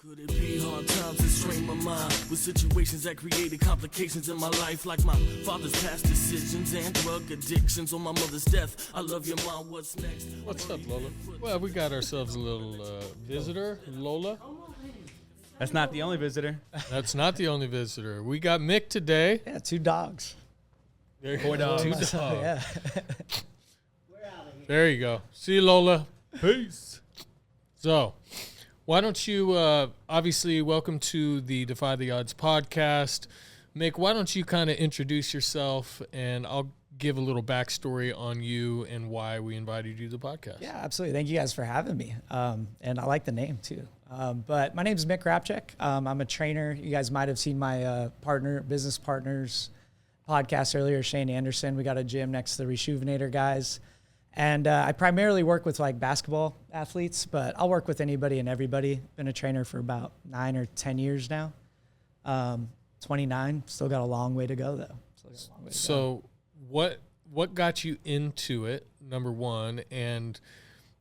Could it be hard times that strain my mind with situations that created complications in my life, like my father's past decisions and drug addictions, or my mother's death? I love your mom. What's next? What's up, Lola? Well, we got ourselves a little visitor, Lola. That's not the only visitor. That's not the only visitor. We got Mick today. Yeah, 2 dogs. There you Four go. dogs. 2 dogs. Yeah. There you go. See you, Lola. Peace. So, why don't you, obviously, welcome to the Defy The Odds podcast. Mick, why don't you kind of introduce yourself, and I'll give a little backstory on you and why we invited you to the podcast. Yeah, absolutely. Thank you guys for having me. And I like the name too. But my name is Mick Rapchek. I'm a trainer. You guys might have seen my business partners podcast earlier, Shane Anderson. We got a gym next to the Resjuvenator guys. And I primarily work with like basketball athletes, but I'll work with anybody and everybody. Been a trainer for about 9 or 10 years now. 29. Still got a long way to go though. So what got you into it, number one? And,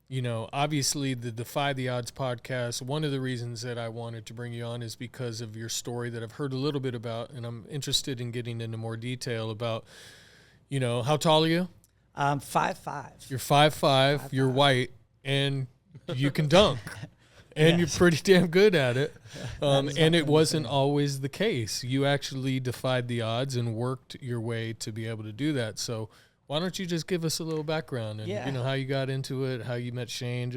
you know, obviously the Defy the Odds podcast, one of the reasons that I wanted to bring you on is because of your story that I've heard a little bit about, and I'm interested in getting into more detail about, you know, how tall are you? 5'5". You're 5'5", you're white, and you can dunk. And Yes. you're pretty damn good at it. And it wasn't always the case. You actually defied the odds and worked your way to be able to do that. So why don't you just give us a little background and, you know, how you got into it, how you met Shane.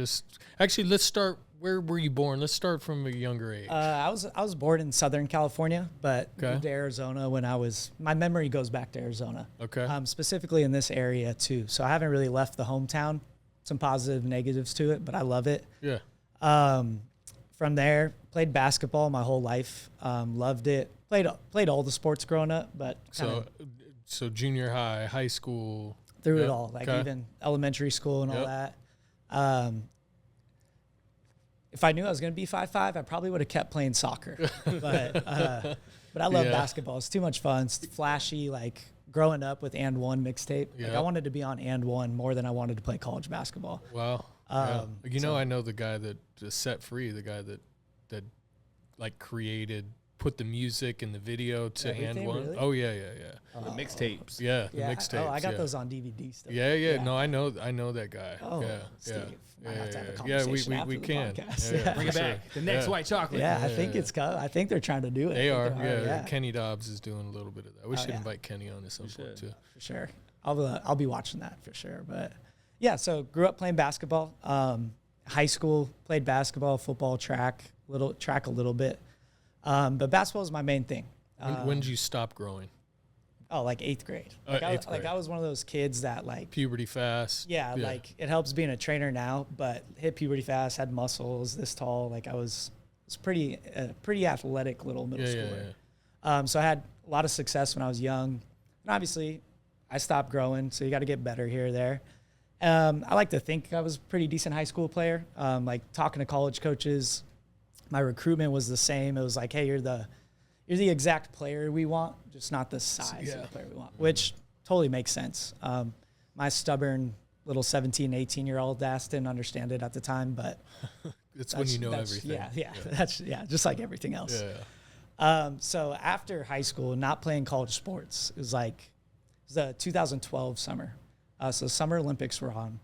Actually, let's start, where were you born? Let's start from a younger age. I was born in Southern California, but moved to Arizona when my memory goes back to Arizona. Okay. Specifically in this area too. So I haven't really left the hometown. Some positive negatives to it, but I love it. Yeah. From there, played basketball my whole life. Loved it. Played all the sports growing up, but So junior high, high school. through it all, like even elementary school and all that. If I knew I was going to be 5'5", I probably would have kept playing soccer. But I love basketball. It's too much fun. It's flashy. Like growing up with And One mixtape, like I wanted to be on And One more than I wanted to play college basketball. Wow. I know the guy that Set Free, the guy that like put the music and the video to Everything, And One. really? Oh yeah. The mixtapes. Yeah, the mixtapes. Oh, I got those on DVD still. Yeah. No, I know that guy. Oh, yeah, Steve. yeah, Might have to have a yeah. conversation after We the can. podcast. Bring it back. The next white chocolate. Yeah, I think it's coming. I think they're trying to do it. They are. Yeah. Yeah. Kenny Dobbs is doing a little bit of that. We should yeah. invite Kenny on at some point too. For sure. I'll be watching that for sure. But yeah, so grew up playing basketball. High school played basketball, football, track a little bit. But basketball is my main thing. When did you stop growing? Oh, like 8th grade. Eighth grade. I was one of those kids that like Puberty fast. Yeah, like it helps being a trainer now, but hit puberty fast, had muscles, this tall. Like I was pretty athletic little middle schooler. Yeah. So I had a lot of success when I was young. And obviously I stopped growing, so you got to get better here or there. I like to think I was a pretty decent high school player. Like talking to college coaches, my recruitment was the same. It was like, hey, you're the exact player we want, just not the size of the player we want, which totally makes sense. My stubborn little 17, 18-year-old ass didn't understand it at the time, but it's when you know everything. Yeah. That's just like everything else. So after high school, not playing college sports, it was the 2012 summer. So Summer Olympics were on.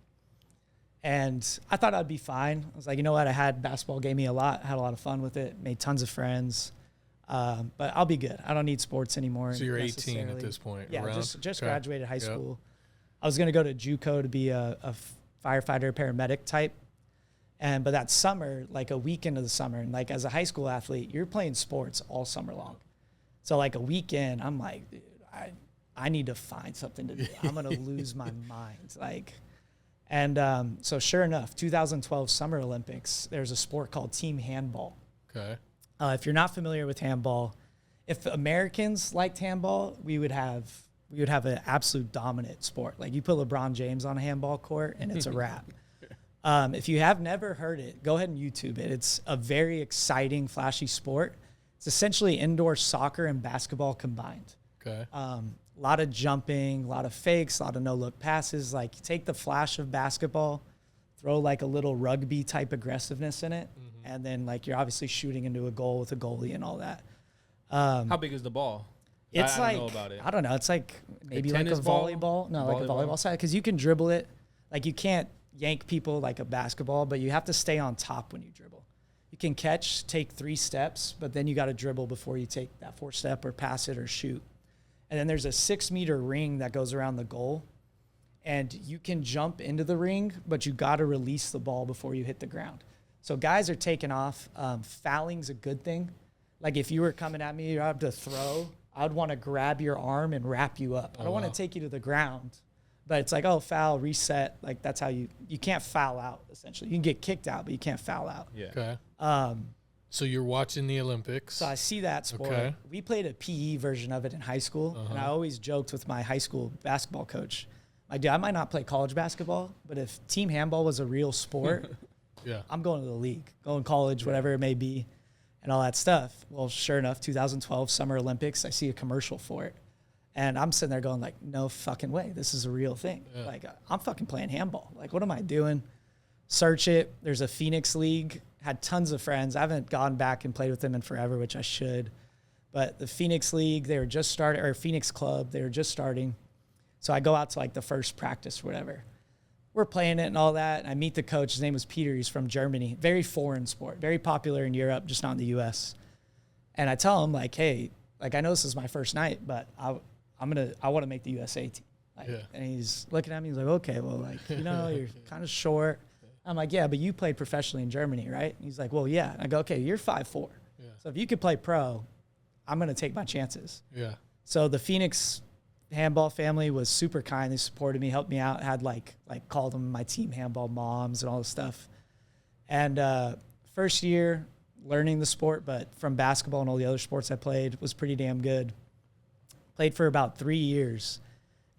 And I thought I'd be fine. I was like, you know what? I had basketball, gave me a lot, had a lot of fun with it, made tons of friends. But I'll be good. I don't need sports anymore. So you're 18 at this point. Yeah, around? just graduated high school. I was going to go to JUCO to be a firefighter, paramedic type. But that summer, like a weekend of the summer, and like as a high school athlete, you're playing sports all summer long. So like a weekend, I'm like, dude, I need to find something to do. I'm going to lose my mind. So sure enough, 2012 Summer Olympics, there's a sport called team handball. Okay. If you're not familiar with handball, if Americans liked handball, we would have an absolute dominant sport. Like you put LeBron James on a handball court and it's a wrap. If you have never heard it, go ahead and YouTube it. It's a very exciting, flashy sport. It's essentially indoor soccer and basketball combined. Okay. A lot of jumping, a lot of fakes, a lot of no-look passes. Like you take the flash of basketball, throw like a little rugby type aggressiveness in it. And then like you're obviously shooting into a goal with a goalie and all that. How big is the ball? It's I like, don't know about it. I don't know. It's like maybe like a tennis ball? volleyball. No, like a volleyball side. Because you can dribble it. Like you can't yank people like a basketball, but you have to stay on top when you dribble. You can catch, take 3 steps, but then you got to dribble before you take that 4th step or pass it or shoot. And then there's a 6-meter ring that goes around the goal. And you can jump into the ring, but you got to release the ball before you hit the ground. So guys are taking off. Fouling's a good thing. Like if you were coming at me, you have to throw. I'd want to grab your arm and wrap you up. I don't want to take you to the ground. But it's like, oh, foul, reset. Like that's how you can't foul out, essentially. You can get kicked out, but you can't foul out. Yeah. Okay. So you're watching the Olympics. So I see that sport. Okay. We played a PE version of it in high school. And I always joked with my high school basketball coach. Like, dude, I might not play college basketball, but if team handball was a real sport, yeah, I'm going to the league, going college, whatever it may be, and all that stuff. Well, sure enough, 2012 Summer Olympics, I see a commercial for it. And I'm sitting there going like, no fucking way. This is a real thing. Yeah. Like, I'm fucking playing handball. Like, what am I doing? Search it. There's a Phoenix League. Had tons of friends. I haven't gone back and played with them in forever, which I should. But the Phoenix League, they were just starting, or Phoenix Club, they were just starting. So I go out to like the first practice, whatever. We're playing it and all that. And I meet the coach. His name was Peter. He's from Germany. Very foreign sport. Very popular in Europe, just not in the U.S. And I tell him like, hey, like I know this is my first night, but I want to make the USA team. Like, yeah. And he's looking at me. He's like, okay, well, like, you know, you're kind of short. I'm like, yeah, but you played professionally in Germany, right? And he's like, well, yeah. And I go, okay, you're 5'4". Yeah. So if you could play pro, I'm going to take my chances. Yeah. So the Phoenix handball family was super kind. They supported me, helped me out, had like called them my team handball moms and all this stuff. And first year learning the sport, but from basketball and all the other sports I played was pretty damn good. Played for about 3 years.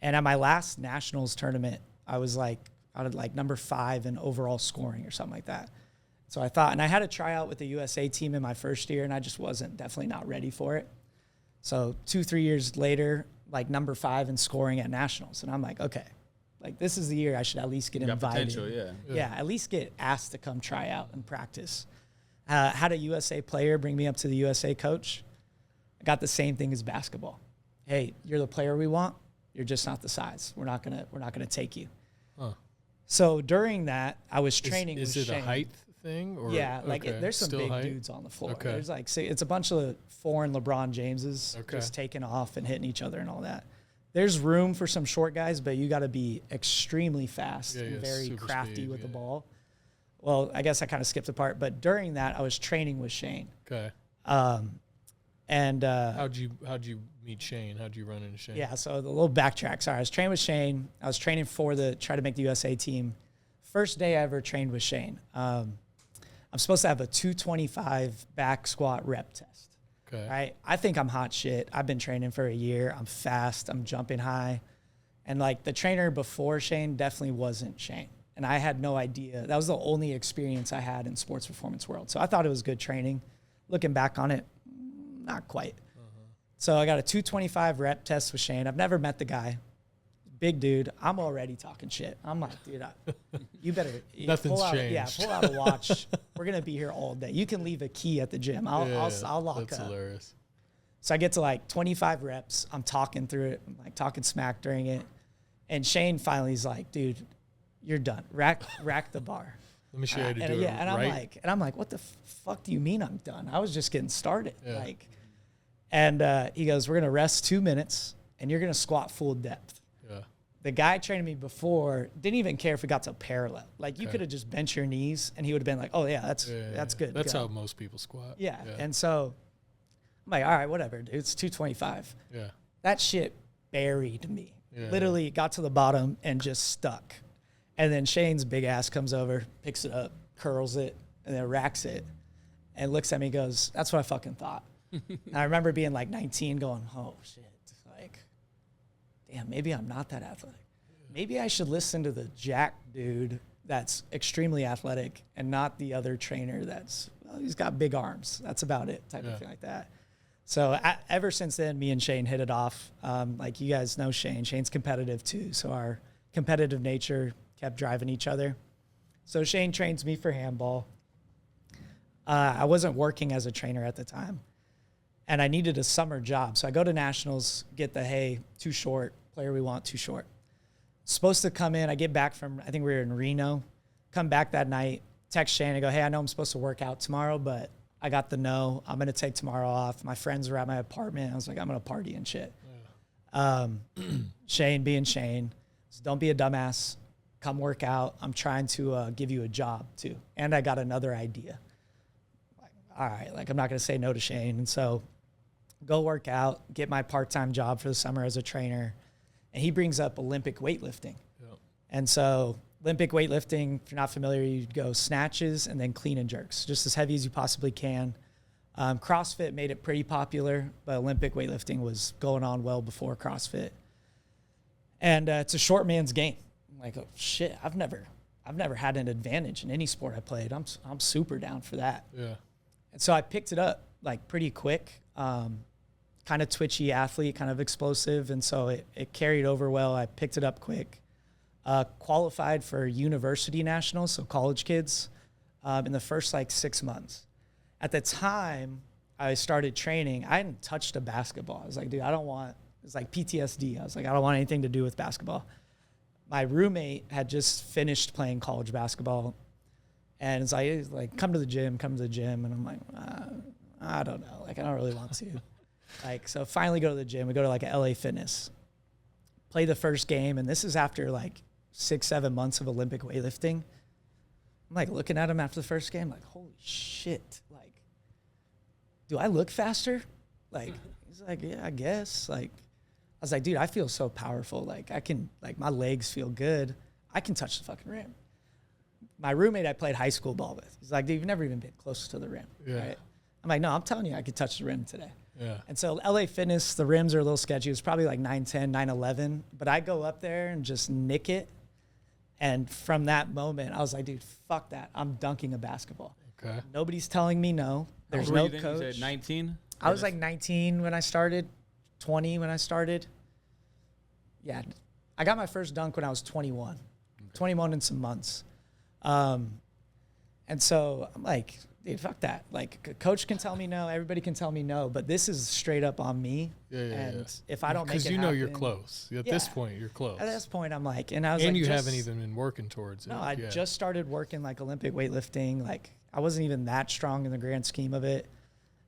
And at my last nationals tournament, I was like, I had like number 5 in overall scoring or something like that. So I thought, and I had a tryout with the USA team in my first year, and I just wasn't definitely not ready for it. So 2-3 years later, like number 5 in scoring at nationals. And I'm like, okay, like this is the year I should at least get invited. Potential, yeah. Yeah, at least get asked to come try out and practice. Had a USA player bring me up to the USA coach. I got the same thing as basketball. Hey, you're the player we want. You're just not the size. We're not gonna take you. Huh. So during that, I was training with Shane. Is it a height thing? Or, Yeah, like okay. there's some Still big height? dudes on the floor. Okay. There's like, it's a bunch of foreign LeBron Jameses Okay. just taking off and hitting each other and all that. There's room for some short guys, but you got to be extremely fast and very super crafty speed, with the yeah. ball. Well, I guess I kind of skipped a part, but during that, I was training with Shane. Okay. And How'd you meet Shane? How'd you run into Shane? yeah, so the little backtrack. Sorry, I was training with Shane. I was training for try to make the USA team. First day I ever trained with Shane. I'm supposed to have a 225 back squat rep test. Okay. Right? I think I'm hot shit. I've been training for a year. I'm fast. I'm jumping high. And like the trainer before Shane definitely wasn't Shane. And I had no idea. That was the only experience I had in sports performance world. So I thought it was good training. Looking back on it, not quite. So I got a 225 rep test with Shane. I've never met the guy. Big dude. I'm already talking shit. I'm like, dude, you better Nothing's pull out, changed. Yeah, pull out a watch. We're gonna be here all day. You can leave a key at the gym. I'll lock That's up. hilarious. So I get to like 25 reps. I'm talking through it, I'm like talking smack during it. And Shane finally is like, dude, you're done. Rack the bar. Let me show you how to And do it. yeah, and right? I'm like, what the fuck do you mean I'm done? I was just getting started. Yeah. Like, and he goes, we're gonna rest 2 minutes, and you're gonna squat full depth. Yeah. The guy training me before didn't even care if it got to parallel. Like you could have just bent your knees, and he would have been like, oh yeah, that's good. That's go. how most people squat. Yeah. And so I'm like, all right, whatever, dude. It's 225. Yeah. That shit buried me. Yeah. Literally got to the bottom and just stuck. And then Shane's big ass comes over, picks it up, curls it, and then racks it, and looks at me and goes, that's what I fucking thought. And I remember being like 19 going, oh shit, like, damn, maybe I'm not that athletic. Maybe I should listen to the jack dude that's extremely athletic and not the other trainer that's, well, he's got big arms. That's about it, type of thing like that. So ever since then, me and Shane hit it off. Like you guys know Shane. Shane's competitive too. So our competitive nature kept driving each other. So Shane trains me for handball. I wasn't working as a trainer at the time, and I needed a summer job. So I go to nationals, get the, hey, too short, player we want, too short. Supposed to come in. I get back from, I think we were in Reno, come back that night, text Shane and go, hey, I know I'm supposed to work out tomorrow, but I got the no. I'm going to take tomorrow off. My friends were at my apartment. I was like, I'm going to party and shit. Yeah. Shane being Shane, so don't be a dumbass. Come work out. I'm trying to give you a job too. And I got another idea. Like, all right, like I'm not going to say no to Shane. And so go work out, get my part-time job for the summer as a trainer. And he brings up Olympic weightlifting. Yep. And so Olympic weightlifting, if you're not familiar, you go snatches and then clean and jerks, just as heavy as you possibly can. CrossFit made it pretty popular, but Olympic weightlifting was going on well before CrossFit. And it's a short man's game. I'm like, oh shit, I've never had an advantage in any sport I played. I'm super down for that. Yeah. And so I picked it up like pretty quick. Kind of twitchy athlete, kind of explosive, and so it carried over well. I picked it up quick. Qualified for university nationals, so college kids, in the first like 6 months. At the time I started training, I hadn't touched a basketball. I was like, dude, it's like PTSD. I was like, I don't want anything to do with basketball. My roommate had just finished playing college basketball, and it's like come to the gym. And I'm like, I don't know. Like, I don't really want to. Like, so finally go to the gym. We go to like a LA Fitness, play the first game. And this is after like 6-7 months of Olympic weightlifting. I'm like looking at him after the first game, like, holy shit. Like, do I look faster? Like, he's like, yeah, I guess. Like, I was like, dude, I feel so powerful. Like, I can, like, my legs feel good. I can touch the fucking rim. My roommate I played high school ball with, he's like, dude, you've never even been close to the rim. Yeah. Right? I'm like, no, I'm telling you, I could touch the rim today. Yeah. And so LA Fitness, the rims are a little sketchy. It was probably like 9'10", 9'11". But I go up there and just nick it. And from that moment, I was like, dude, fuck that. I'm dunking a basketball. Okay. Nobody's telling me no. There's no coach. You said 19? I was like 19 when I started, 20 when I started. Yeah. I got my first dunk when I was 21. Okay. 21 in some months. And so I'm like, dude, fuck that. Like, a coach can tell me no, everybody can tell me no, but this is straight up on me. If I don't make it happen, because you know you're close. At this point, you're close. At this point, I'm like, and I was and like, you haven't even been working towards it. No, I just started working like Olympic weightlifting. Like, I wasn't even that strong in the grand scheme of it.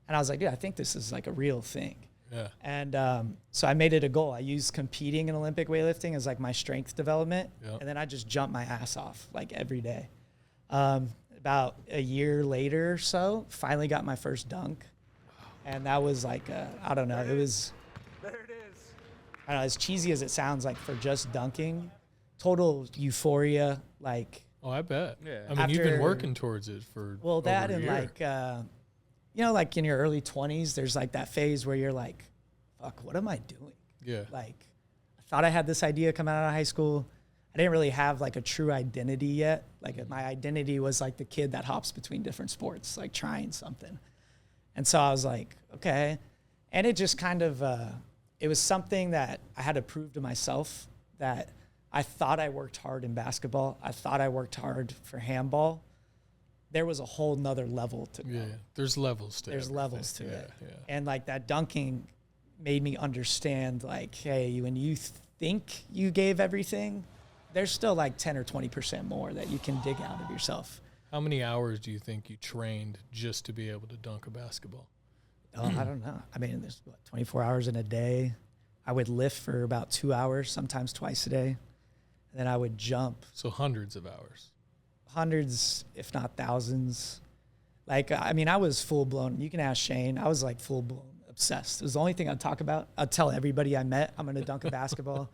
And I was like, dude, I think this is like a real thing. Yeah. And so I made it a goal. I used competing in Olympic weightlifting as like my strength development. Yep. And then I just jumped my ass off like every day. About a year later or so, finally got my first dunk. And that was like, I don't know, it was, there it is. I don't know, as cheesy as it sounds, like for just dunking, total euphoria. Like, oh, I bet. Yeah. I mean, you've been working towards it for that over a and year. Like, you know, like in your early 20s, there's like that phase where you're like, fuck, what am I doing? Yeah. Like, I thought I had this idea coming out of high school. I didn't really have like a true identity yet. Like, my identity was like the kid that hops between different sports, like trying something. And so I was like, okay. And it just kind of, it was something that I had to prove to myself that I thought I worked hard in basketball. I thought I worked hard for handball. There was a whole nother level to go. Yeah, there's levels to it. There's levels to it. Yeah. And like that dunking made me understand like, hey, when you think you gave everything, there's still like 10 or 20% more that you can dig out of yourself. How many hours do you think you trained just to be able to dunk a basketball? Oh, I don't know. I mean, there's 24 hours in a day. I would lift for about 2 hours, sometimes twice a day. And then I would jump. So hundreds of hours. Hundreds, if not thousands. Like, I mean, I was full blown. You can ask Shane. I was like full blown obsessed. It was the only thing I'd talk about. I'd tell everybody I met, I'm going to dunk a basketball.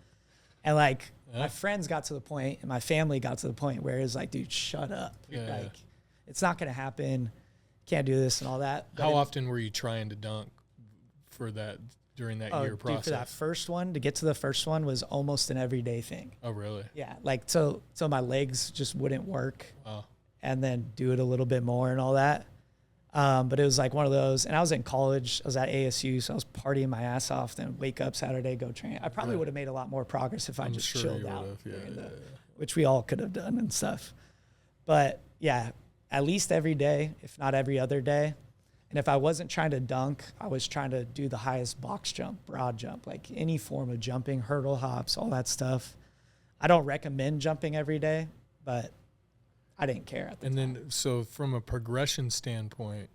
And like, my friends got to the point and my family got to the point where it's like, dude, shut up. Like, it's not going to happen. Can't do this and all that. But how often were you trying to dunk for that during that year process? For that first one, to get to the first one was almost an everyday thing. Oh, really? Yeah. Like, so my legs just wouldn't work. Oh. And then do it a little bit more and all that. But it was like one of those, and I was in college, I was at ASU, so I was partying my ass off, then wake up Saturday, go train. I probably would have made a lot more progress if I just chilled out, which we all could have done and stuff. But yeah, at least every day, if not every other day. And if I wasn't trying to dunk, I was trying to do the highest box jump, broad jump, like any form of jumping, hurdle hops, all that stuff. I don't recommend jumping every day, but I didn't care at the time. Then, so from a progression standpoint,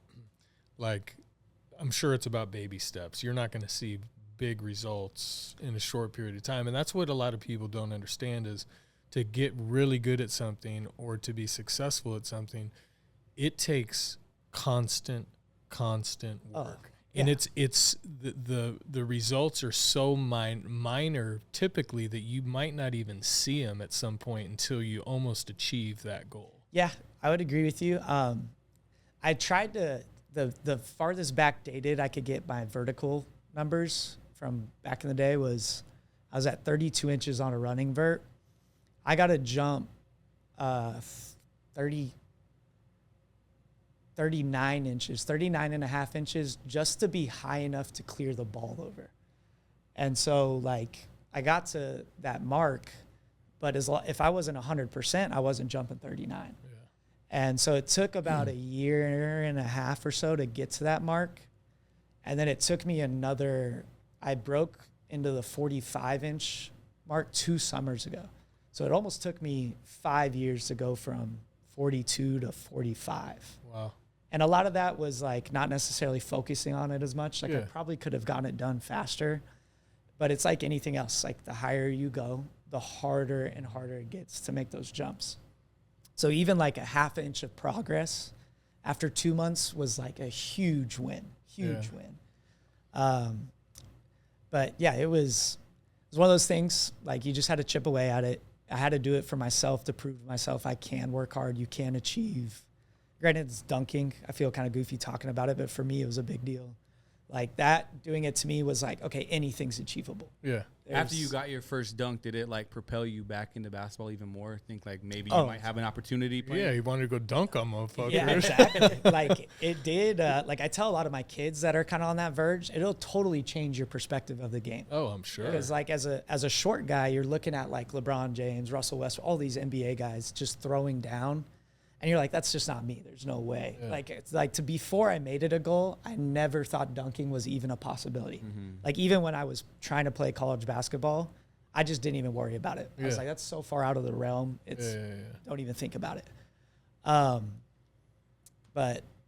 like, I'm sure it's about baby steps. You're not going to see big results in a short period of time. And that's what a lot of people don't understand is to get really good at something or to be successful at something, it takes constant work. Yeah. And it's the results are so minor typically that you might not even see them at some point until you almost achieve that goal. Yeah, I would agree with you. I tried to, the farthest back dated I could get my vertical numbers from back in the day was I was at 32 inches on a running vert. I got to jump 39 inches, 39 and a half inches just to be high enough to clear the ball over. And so, like, I got to that mark, but if I wasn't 100%, I wasn't jumping 39. Yeah. And so it took about a year and a half or so to get to that mark. And then it took me I broke into the 45-inch mark 2 summers ago. So it almost took me 5 years to go from 42 to 45. Wow. And a lot of that was like not necessarily focusing on it as much. Like Yeah. I probably could have gotten it done faster, but it's like anything else. Like the higher you go, the harder and harder it gets to make those jumps. So even like a half inch of progress after 2 months was like a huge win, win. But yeah, it was one of those things, like you just had to chip away at it. I had to do it for myself to prove to myself I can work hard, you can achieve. Granted, it's dunking. I feel kind of goofy talking about it, but for me, it was a big deal. Like that, doing it to me was like, okay, anything's achievable. Yeah. After you got your first dunk, did it like propel you back into basketball even more? Think like maybe you might have an opportunity playing? Yeah, you wanted to go dunk on motherfuckers. Yeah, exactly. Like it did. Like I tell a lot of my kids that are kind of on that verge, it'll totally change your perspective of the game. Oh, I'm sure. Because like as a short guy, you're looking at like LeBron James, Russell Westbrook, all these NBA guys just throwing down. And you're like, that's just not me. There's no way. Yeah. Like, it's like before I made it a goal, I never thought dunking was even a possibility. Mm-hmm. Like, even when I was trying to play college basketball, I just didn't even worry about it. I was like, that's so far out of the realm. Don't even think about it. But,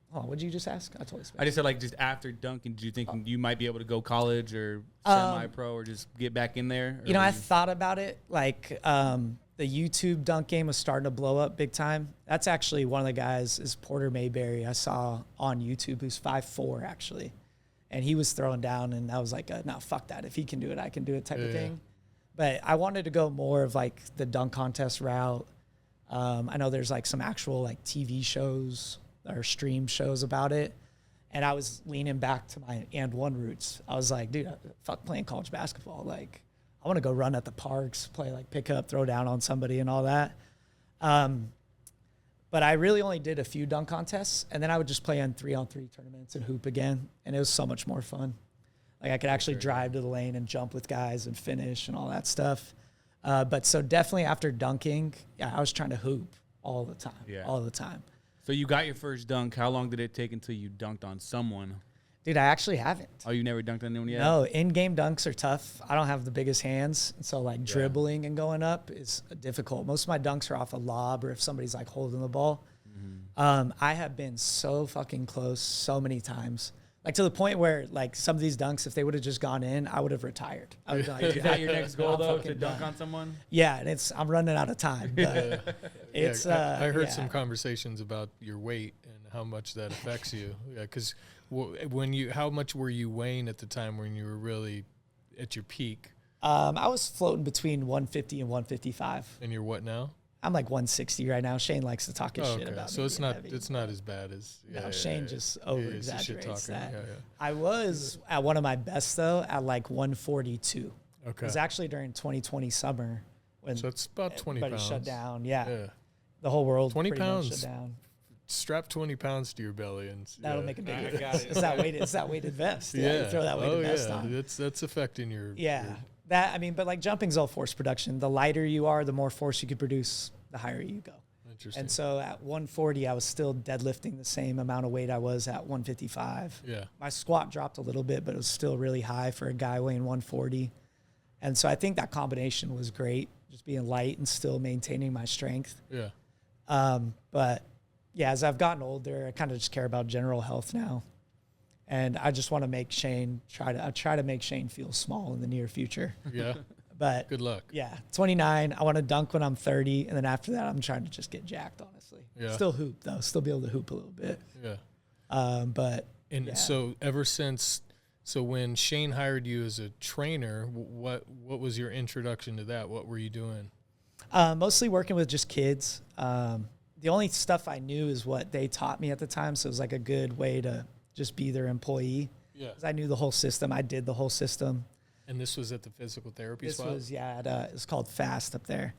what did you just ask? I totally spaced. I just said, like, just after dunking, did you think you might be able to go college or semi-pro or just get back in there? You know, I thought about it. Like, the YouTube dunk game was starting to blow up big time. That's actually one of the guys is Porter Mayberry I saw on YouTube, who's 5'4", actually. And he was throwing down, and I was like, no, fuck that. If he can do it, I can do it type of thing. But I wanted to go more of like the dunk contest route. I know there's like some actual like TV shows or stream shows about it. And I was leaning back to my and one roots. I was like, dude, fuck playing college basketball. Like, I want to go run at the parks, play like pick up, throw down on somebody and all that. But I really only did a few dunk contests, and then I would just play in 3-on-3 tournaments and hoop again, and it was so much more fun. Like I could actually drive to the lane and jump with guys and finish and all that stuff. But so definitely after dunking, I was trying to hoop all the time. So you got your first dunk. How long did it take until you dunked on someone? Dude, I actually haven't. Oh, you never dunked on anyone yet? No, in-game dunks are tough. I don't have the biggest hands, so like dribbling and going up is difficult. Most of my dunks are off a lob or if somebody's like holding the ball. Mm-hmm. I have been so fucking close so many times. Like to the point where like some of these dunks, if they would have just gone in, I would have retired. I would like, is that your next goal though, to dunk on someone? Yeah, and I'm running out of time. But I heard some conversations about your weight and how much that affects you. Yeah, because how much were you weighing at the time when you were really at your peak? I was floating between 150 and 155. And you're what now? I'm like 160 right now. Shane likes to talk his shit about me. So it's not as bad as Shane just over exaggerates that. Yeah. I was at one of my best though at like 142. Okay. It was actually during 2020 summer when so it's about 20 everybody pounds. shut down. Yeah. The whole world 20 pretty pounds. much shut down. Strap 20 pounds to your belly and that'll make a big difference. It's that weighted vest. Yeah. You throw that weighted vest on. That's affecting your But like jumping's all force production. The lighter you are, the more force you can produce, the higher you go. Interesting. And so at 140, I was still deadlifting the same amount of weight I was at 155. Yeah. My squat dropped a little bit, but it was still really high for a guy weighing 140. And so I think that combination was great, just being light and still maintaining my strength. Yeah. But yeah, as I've gotten older, I kind of just care about general health now. And I just want to make Shane try to make Shane feel small in the near future. Yeah. But Good luck. yeah, 29. I want to dunk when I'm 30, and then after that, I'm trying to just get jacked. Honestly, Yeah. Still hoop though. Still be able to hoop a little bit. Yeah. But And so ever since, so when Shane hired you as a trainer, what was your introduction to that? What were you doing? Mostly working with just kids. The only stuff I knew is what they taught me at the time, so it was like a good way to just be their employee. Yeah. 'Cause I knew the whole system. I did the whole system. And this was at the physical therapy This spot? was, it's called FAST up there.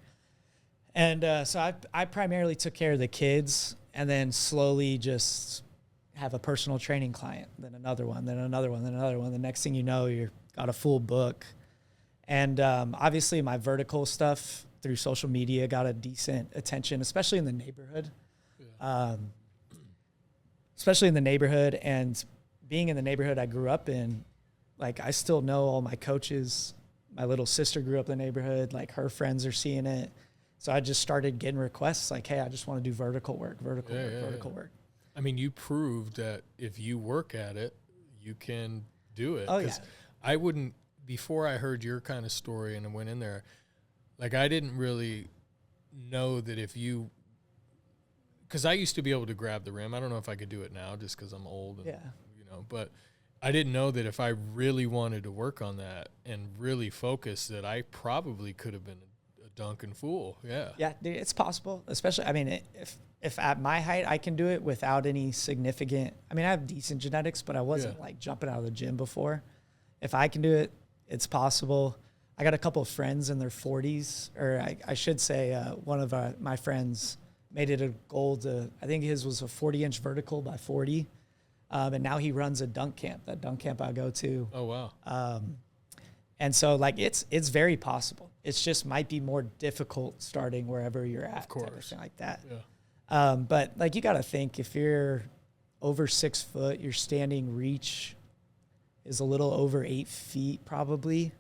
And so I primarily took care of the kids and then slowly just have a personal training client, then another one, then another one, then another one. The next thing you know, you've got a full book. And obviously my vertical stuff through social media got a decent attention, especially in the neighborhood. Yeah. Especially in the neighborhood, and being in the neighborhood I grew up in, like I still know all my coaches. My little sister grew up in the neighborhood, like her friends are seeing it. So I just started getting requests like, hey, I just want to do vertical work. I mean, you proved that if you work at it, you can do it. Oh, yeah. I wouldn't, before I heard your kind of story and I went in there, like I didn't really know that if you, because I used to be able to grab the rim. I don't know if I could do it now just because I'm old and, but I didn't know that if I really wanted to work on that and really focus, that I probably could have been a dunking fool. Yeah. Yeah, dude, it's possible. Especially, I mean, if at my height I can do it without any significant, I mean, I have decent genetics, but I wasn't like jumping out of the gym before. If I can do it, it's possible. I got a couple of friends in their 40s, or I should say one of my friends made it a goal to, I think his was a 40-inch vertical by 40. And now he runs a dunk camp, that dunk camp I go to. Oh, wow. And so, like, it's very possible. It's just might be more difficult starting wherever you're at. Of course. Everything like that. Yeah. But, like, you got to think, if you're over 6 foot, your standing reach is a little over 8 feet probably.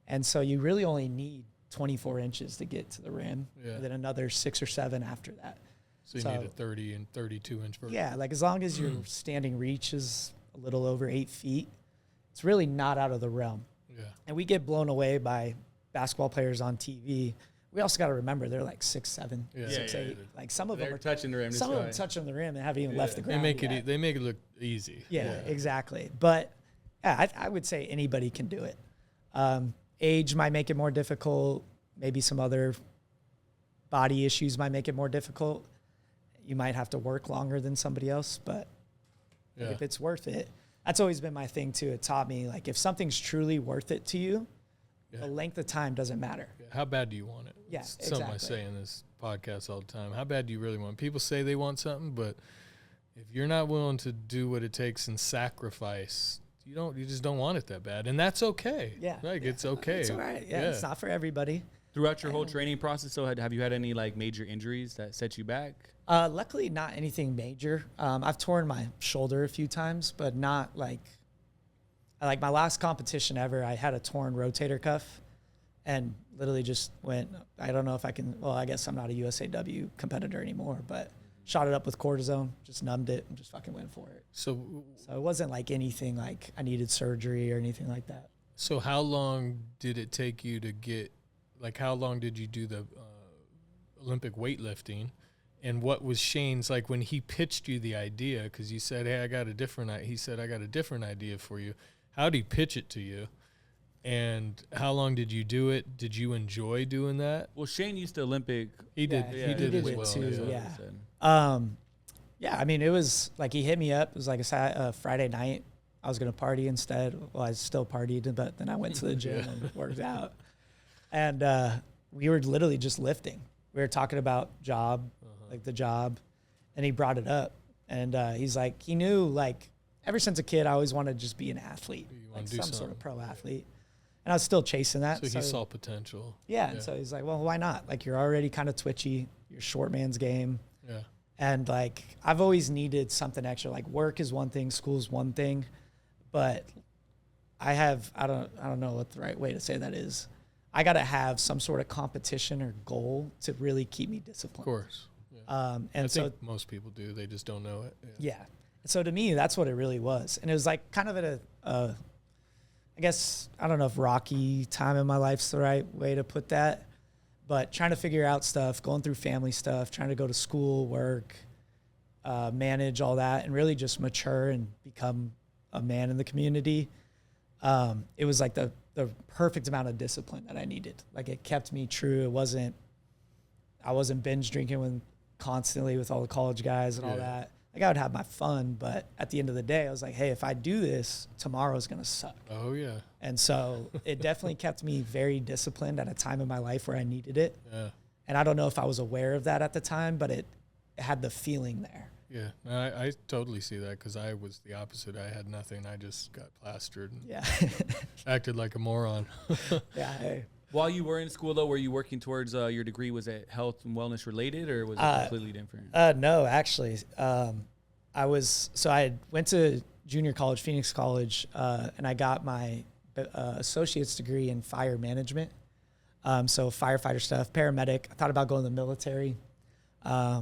And so you really only need 24 inches to get to the rim. Yeah. And then another 6 or 7 after that. So you need a 30 and 32 inch vertical. Yeah, like as long as your standing reach is a little over 8 feet, it's really not out of the realm. Yeah. And we get blown away by basketball players on TV. We also got to remember they're like 6'7", Yeah. 6'8". Like some of them They're are touching the rim. Some of them touching the rim and haven't even left the They ground. make yet. it. They make it look easy. Yeah, exactly. But yeah, I would say anybody can do it. Age might make it more difficult. Maybe some other body issues might make it more difficult. You might have to work longer than somebody else, but like, if it's worth it, that's always been my thing too. It taught me, like, if something's truly worth it to you, the length of time doesn't matter. Yeah. How bad do you want it? Yeah, It's something I say in this podcast all the time. How bad do you really want it? People say they want something, but if you're not willing to do what it takes and sacrifice, you just don't want it that bad. And that's okay. Yeah. Like, it's okay. It's all right. Yeah, it's not for everybody. Throughout your whole training process, so have you had any like major injuries that set you back? Luckily, not anything major. I've torn my shoulder a few times, but not like my last competition ever. I had a torn rotator cuff, and literally just went. I don't know if I can. Well, I guess I'm not a USAW competitor anymore, but shot it up with cortisone, just numbed it, and just fucking went for it. So it wasn't like anything like I needed surgery or anything like that. So how long did it take you to get? Like, how long did you do the Olympic weightlifting? And what was Shane's, like, when he pitched you the idea? Because you said, hey, he said, I got a different idea for you. How did he pitch it to you? And how long did you do it? Did you enjoy doing that? Well, Shane used to Olympic. He did. Yeah, He did as it well. too, Yeah. Yeah, I mean, it was like he hit me up. It was like a Friday night. I was going to party instead. Well, I still partied, but then I went to the gym and worked out. And we were literally just lifting. We were talking about like the job, and he brought it up. And he's like, he knew, like, ever since a kid, I always wanted to just be an athlete, like some sort of pro athlete. And I was still chasing that. So he saw potential. Yeah. And so he's like, well, why not? Like, you're already kind of twitchy. You're short man's game. Yeah. And like, I've always needed something extra. Like, work is one thing, school's one thing, but I don't know what the right way to say that is. I got to have some sort of competition or goal to really keep me disciplined. Of course. Yeah. And I so think most people do. They just don't know it. yeah. And so to me, that's what it really was. And it was like kind of at I guess, I don't know if rocky time in my life's the right way to put that, but trying to figure out stuff, going through family stuff, trying to go to school, work, manage all that, and really just mature and become a man in the community. It was like the perfect amount of discipline that I needed. Like, it kept me true. I wasn't binge drinking constantly with all the college guys and all that. Like, I would have my fun, but at the end of the day, I was like, hey, if I do this, tomorrow's going to suck. Oh, yeah. And so it definitely kept me very disciplined at a time in my life where I needed it. Yeah. And I don't know if I was aware of that at the time, but it had the feeling there. Yeah, I totally see that, because I was the opposite. I had nothing. I just got plastered and acted like a moron. Yeah. Hey. While you were in school, though, were you working towards your degree? Was it health and wellness related, or was it completely different? No, actually. I went to junior college, Phoenix College, and I got my associate's degree in fire management. So firefighter stuff, paramedic. I thought about going to the military. I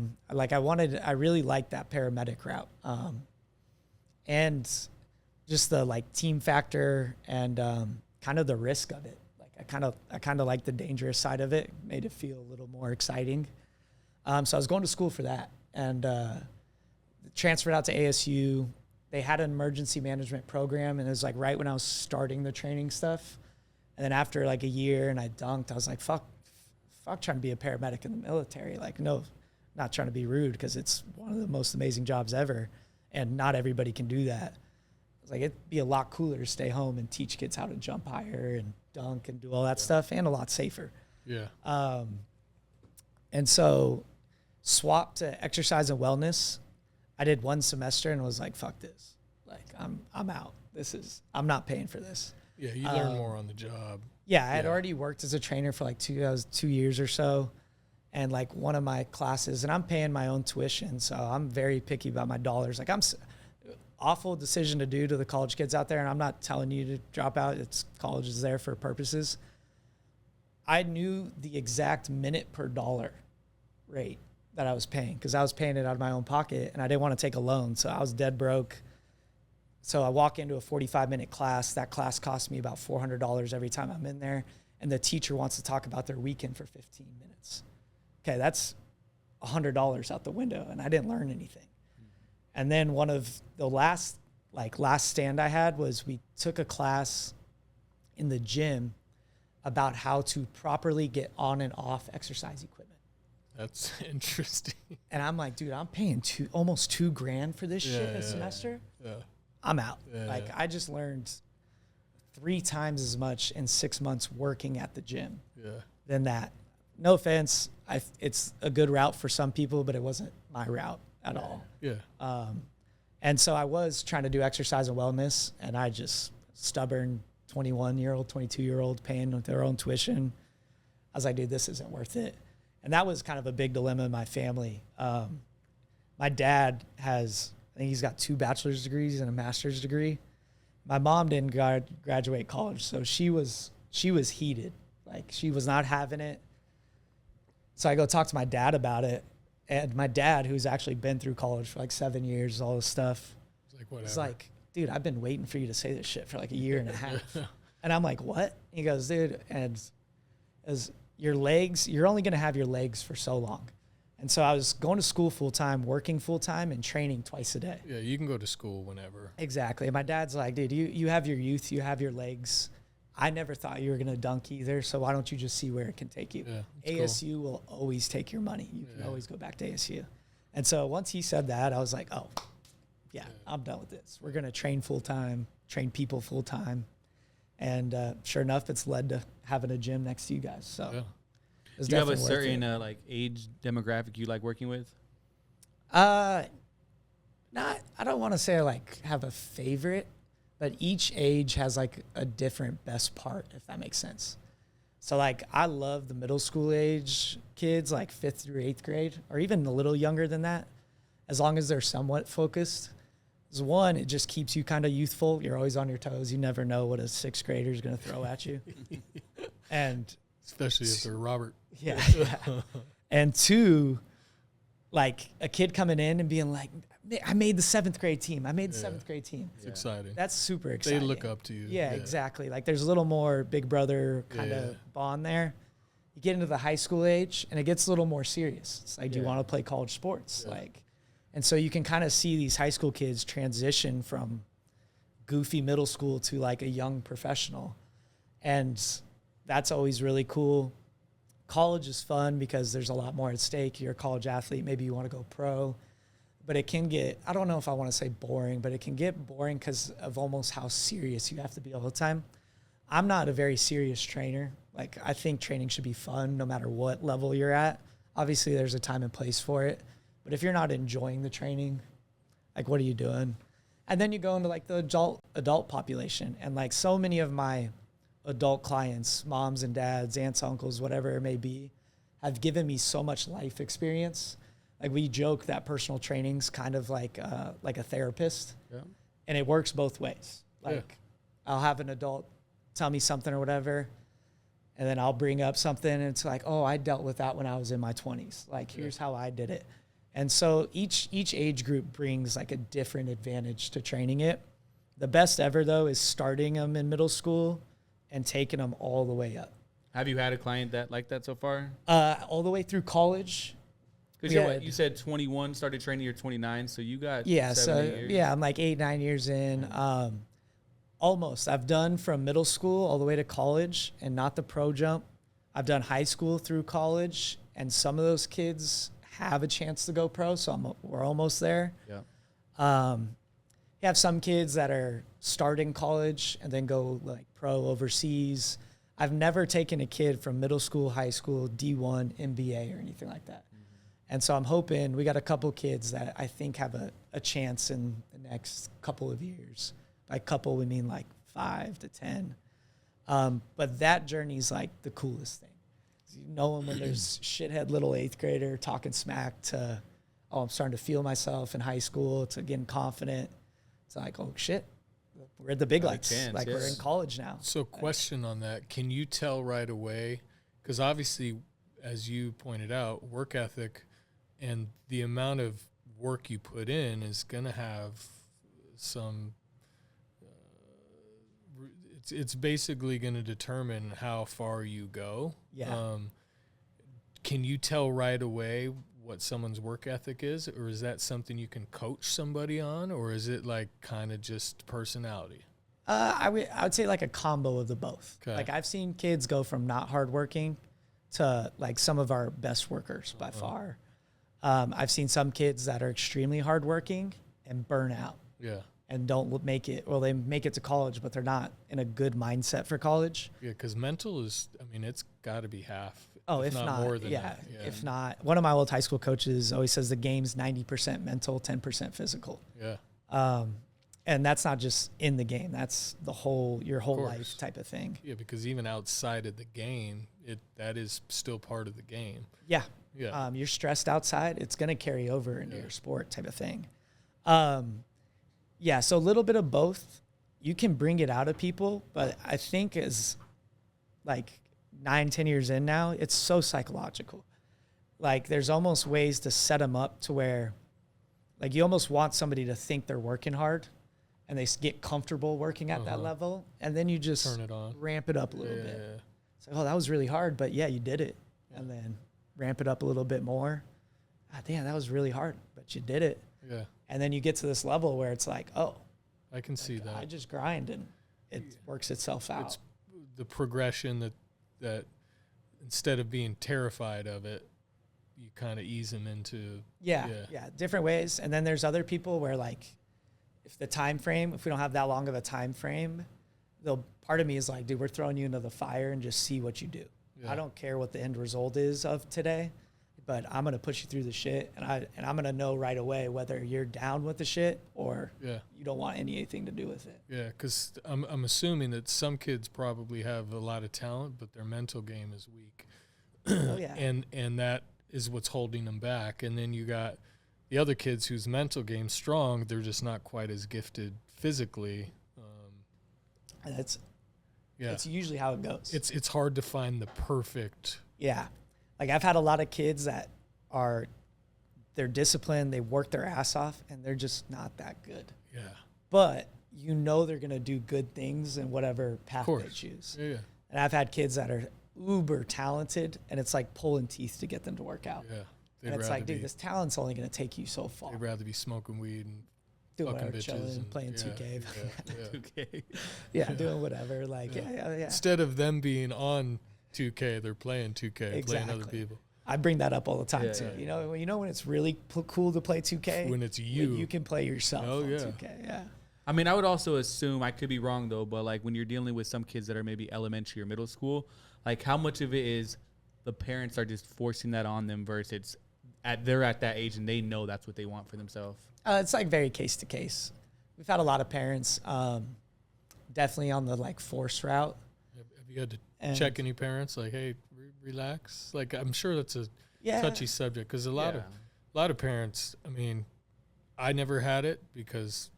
really liked that paramedic route. And just the like team factor and kind of the risk of it. I kind of like the dangerous side of it. Made it feel a little more exciting. So I was going to school for that, and transferred out to ASU. They had an emergency management program, and it was like right when I was starting the training stuff. And then after like a year and I dunked, I was like, fuck trying to be a paramedic in the military. Like, no, not trying to be rude, because it's one of the most amazing jobs ever, and not everybody can do that. I was like, it'd be a lot cooler to stay home and teach kids how to jump higher and dunk and do all that stuff, and a lot safer. Yeah. And so swapped to exercise and wellness. I did one semester and was like, fuck this. Like, I'm out. I'm not paying for this. Yeah, you learn more on the job. Yeah, I had already worked as a trainer for like 2 years or so. And like one of my classes, and I'm paying my own tuition, so I'm very picky about my dollars. Like, awful decision to do to the college kids out there, and I'm not telling you to drop out. College is there for purposes. I knew the exact minute per dollar rate that I was paying, because I was paying it out of my own pocket, and I didn't want to take a loan, so I was dead broke. So I walk into a 45-minute class. That class costs me about $400 every time I'm in there, and the teacher wants to talk about their weekend for 15 minutes. Okay, that's $100 out the window, and I didn't learn anything. And then one of the last stand I had was we took a class in the gym about how to properly get on and off exercise equipment. That's interesting. And I'm like, dude, I'm paying almost $2,000 for this shit a semester. Yeah. I'm out. I just learned 3 times as much in 6 months working at the gym than that. No offense. It's a good route for some people, but it wasn't my route at all. Yeah. And so I was trying to do exercise and wellness, and I just stubborn 21-year-old, 22-year-old paying with their own tuition. I was like, dude, this isn't worth it. And that was kind of a big dilemma in my family. My dad I think he's got 2 bachelor's degrees and a master's degree. My mom didn't graduate college, so she was heated. Like, she was not having it. So I go talk to my dad about it. And my dad, who's actually been through college for like 7 years, all this stuff, was like, dude, I've been waiting for you to say this shit for like a year and a half. And I'm like, what? He goes, dude, and as your legs, you're only going to have your legs for so long. And so I was going to school full-time, working full-time, and training twice a day. Yeah, you can go to school whenever. Exactly. And my dad's like, dude, you have your youth, you have your legs. I never thought you were going to dunk either, so why don't you just see where it can take you? Yeah, ASU will always take your money. You can always go back to ASU. And so once he said that, I was like, oh, yeah. I'm done with this. We're going to train full-time, train people full-time. And sure enough, it's led to having a gym next to you guys. So do you have a certain age demographic you like working with? I don't want to say I have a favorite. but each age has like a different best part, if that makes sense. So like I love the middle school age kids, like 5th through 8th grade, or even a little younger than that, as long as they're somewhat focused. Is one, it just keeps you kind of youthful. You're always on your toes. You never know what a 6th grader is going to throw at you. And especially if they're Robert. Yeah. And two, like a kid coming in and being like, I made the 7th grade team. I made the 7th grade team. It's exciting. That's super exciting. They look up to you. Yeah, exactly. Like there's a little more big brother kind of bond there. You get into the high school age and it gets a little more serious. It's like, do you want to play college sports? Like, and so you can kind of see these high school kids transition from goofy middle school to like a young professional. And that's always really cool. College is fun because there's a lot more at stake. You're a college athlete. Maybe you want to go pro. But it can get, I don't know if I want to say boring, but it can get boring because of almost how serious you have to be all the time. I'm not a very serious trainer. Like, I think training should be fun no matter what level you're at. Obviously, there's a time and place for it. But if you're not enjoying the training, like, what are you doing? And then you go into, like, the adult population. And, like, so many of my adult clients, moms and dads, aunts, uncles, whatever it may be, have given me so much life experience. Like, we joke that personal training's kind of like a therapist. Yeah. And it works both ways. Like, I'll have an adult tell me something or whatever, and then I'll bring up something, and it's like, oh, I dealt with that when I was in my 20s. Like, here's how I did it. And so each age group brings, like, a different advantage to training it. The best ever, though, is starting them in middle school and taking them all the way up. Have you had a client that like that so far? All the way through college. Because you said 21, started training, you're 29, so you got 7 years. Yeah, I'm like 8-9 years in. Almost. I've done from middle school all the way to college, and not the pro jump. I've done high school through college, and some of those kids have a chance to go pro, so we're almost there. Yeah. You have some kids that are starting college and then go like pro overseas. I've never taken a kid from middle school, high school, D1, MBA, or anything like that. And so I'm hoping we got a couple kids that I think have a chance in the next couple of years. By couple, we mean like 5 to 10. But that journey is like the coolest thing. You know, when there's shithead little 8th grader talking smack to, oh, I'm starting to feel myself in high school, to getting confident. It's like, oh, shit, we're at the big lights. We're in college now. So question on that. Can you tell right away? Because obviously, as you pointed out, work ethic and the amount of work you put in is going to have some it's basically going to determine how far you go. Yeah. Can you tell right away what someone's work ethic is, or is that something you can coach somebody on, or is it like kind of just personality? I would say like a combo of the both. Okay. Like I've seen kids go from not hardworking to like some of our best workers by far. I've seen some kids that are extremely hardworking and burn out. Yeah. And don't make it, well, they make it to college, but they're not in a good mindset for college. Yeah, because mental is, I mean, it's got to be half. Oh, if not more than that. Yeah. If not, one of my old high school coaches always says the game's 90% mental, 10% physical. Yeah. And that's not just in the game. That's your whole life type of thing. Yeah, because even outside of the game, that is still part of the game. Yeah. Yeah. You're stressed outside, it's going to carry over into your sport type of thing. Yeah, so a little bit of both. You can bring it out of people, but I think as like 9-10 years in now, it's so psychological. Like there's almost ways to set them up to where like you almost want somebody to think they're working hard and they get comfortable working at that level, and then you just turn it on, ramp it up a little bit. Yeah. It's like, oh, that was really hard, but yeah, you did it. Yeah. And then ramp it up a little bit more. Ah, damn, that was really hard, but you did it. Yeah. And then you get to this level where it's like, oh, I can see that. I just grind and it works itself out. It's the progression that instead of being terrified of it, you kind of ease them into. Yeah, different ways. And then there's other people where like, if we don't have that long of a time frame, part of me is like, dude, we're throwing you into the fire and just see what you do. Yeah. I don't care what the end result is of today. but I'm gonna push you through the shit, and I'm gonna know right away whether you're down with the shit or you don't want anything to do with it. Yeah, because I'm assuming that some kids probably have a lot of talent, but their mental game is weak. Oh yeah. and that is what's holding them back. And then you got the other kids whose mental game's strong, they're just not quite as gifted physically. And that's usually how it goes. It's hard to find the perfect. Yeah. Like I've had a lot of kids that they're disciplined, they work their ass off, and they're just not that good. Yeah. But you know they're going to do good things in whatever path they choose. Yeah. And I've had kids that are uber talented, and it's like pulling teeth to get them to work out. Yeah. And it's like, dude, this talent's only going to take you so far. They'd rather be smoking weed and doing fucking whatever, bitches chilling, and playing 2K. 2K. Yeah, doing whatever. Like, yeah. Instead of them being on 2K, they're playing 2K, playing other people. I bring that up all the time too. Yeah. You know when it's really cool to play 2K? When it's you. When you can play yourself on 2K. Yeah. I mean, I would also assume, I could be wrong though, but like when you're dealing with some kids that are maybe elementary or middle school, like how much of it is the parents are just forcing that on them versus they're at that age and they know that's what they want for themselves? It's like very case to case. We've had a lot of parents definitely on the like force route. Have you had to check any parents like, hey, relax? Like, I'm sure that's a touchy subject because a lot of parents, I mean, I never had it because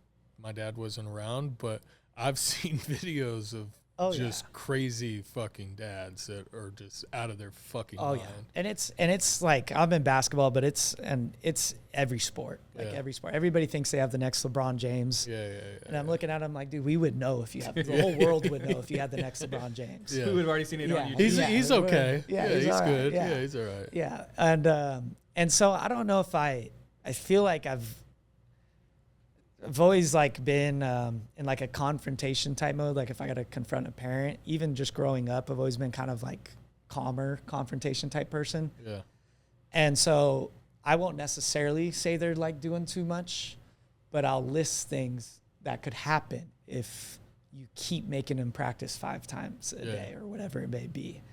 my dad wasn't around, but I've seen videos of crazy fucking dads that are just out of their fucking mind. And it's like, I'm in basketball, but it's every sport, every sport. Everybody thinks they have the next LeBron James. And I'm looking at him like, dude, we would know if you have, the whole world would know if you had the next LeBron James. We would have already seen it on YouTube. He's okay. He's right. good. Yeah, he's all right. Yeah. And so I don't know if I feel like I've always like been in like a confrontation type mode. Like if I got to confront a parent, even just growing up, I've always been kind of like calmer confrontation type person. Yeah. And so I won't necessarily say they're like doing too much, but I'll list things that could happen if you keep making them practice 5 times a day or whatever it may be.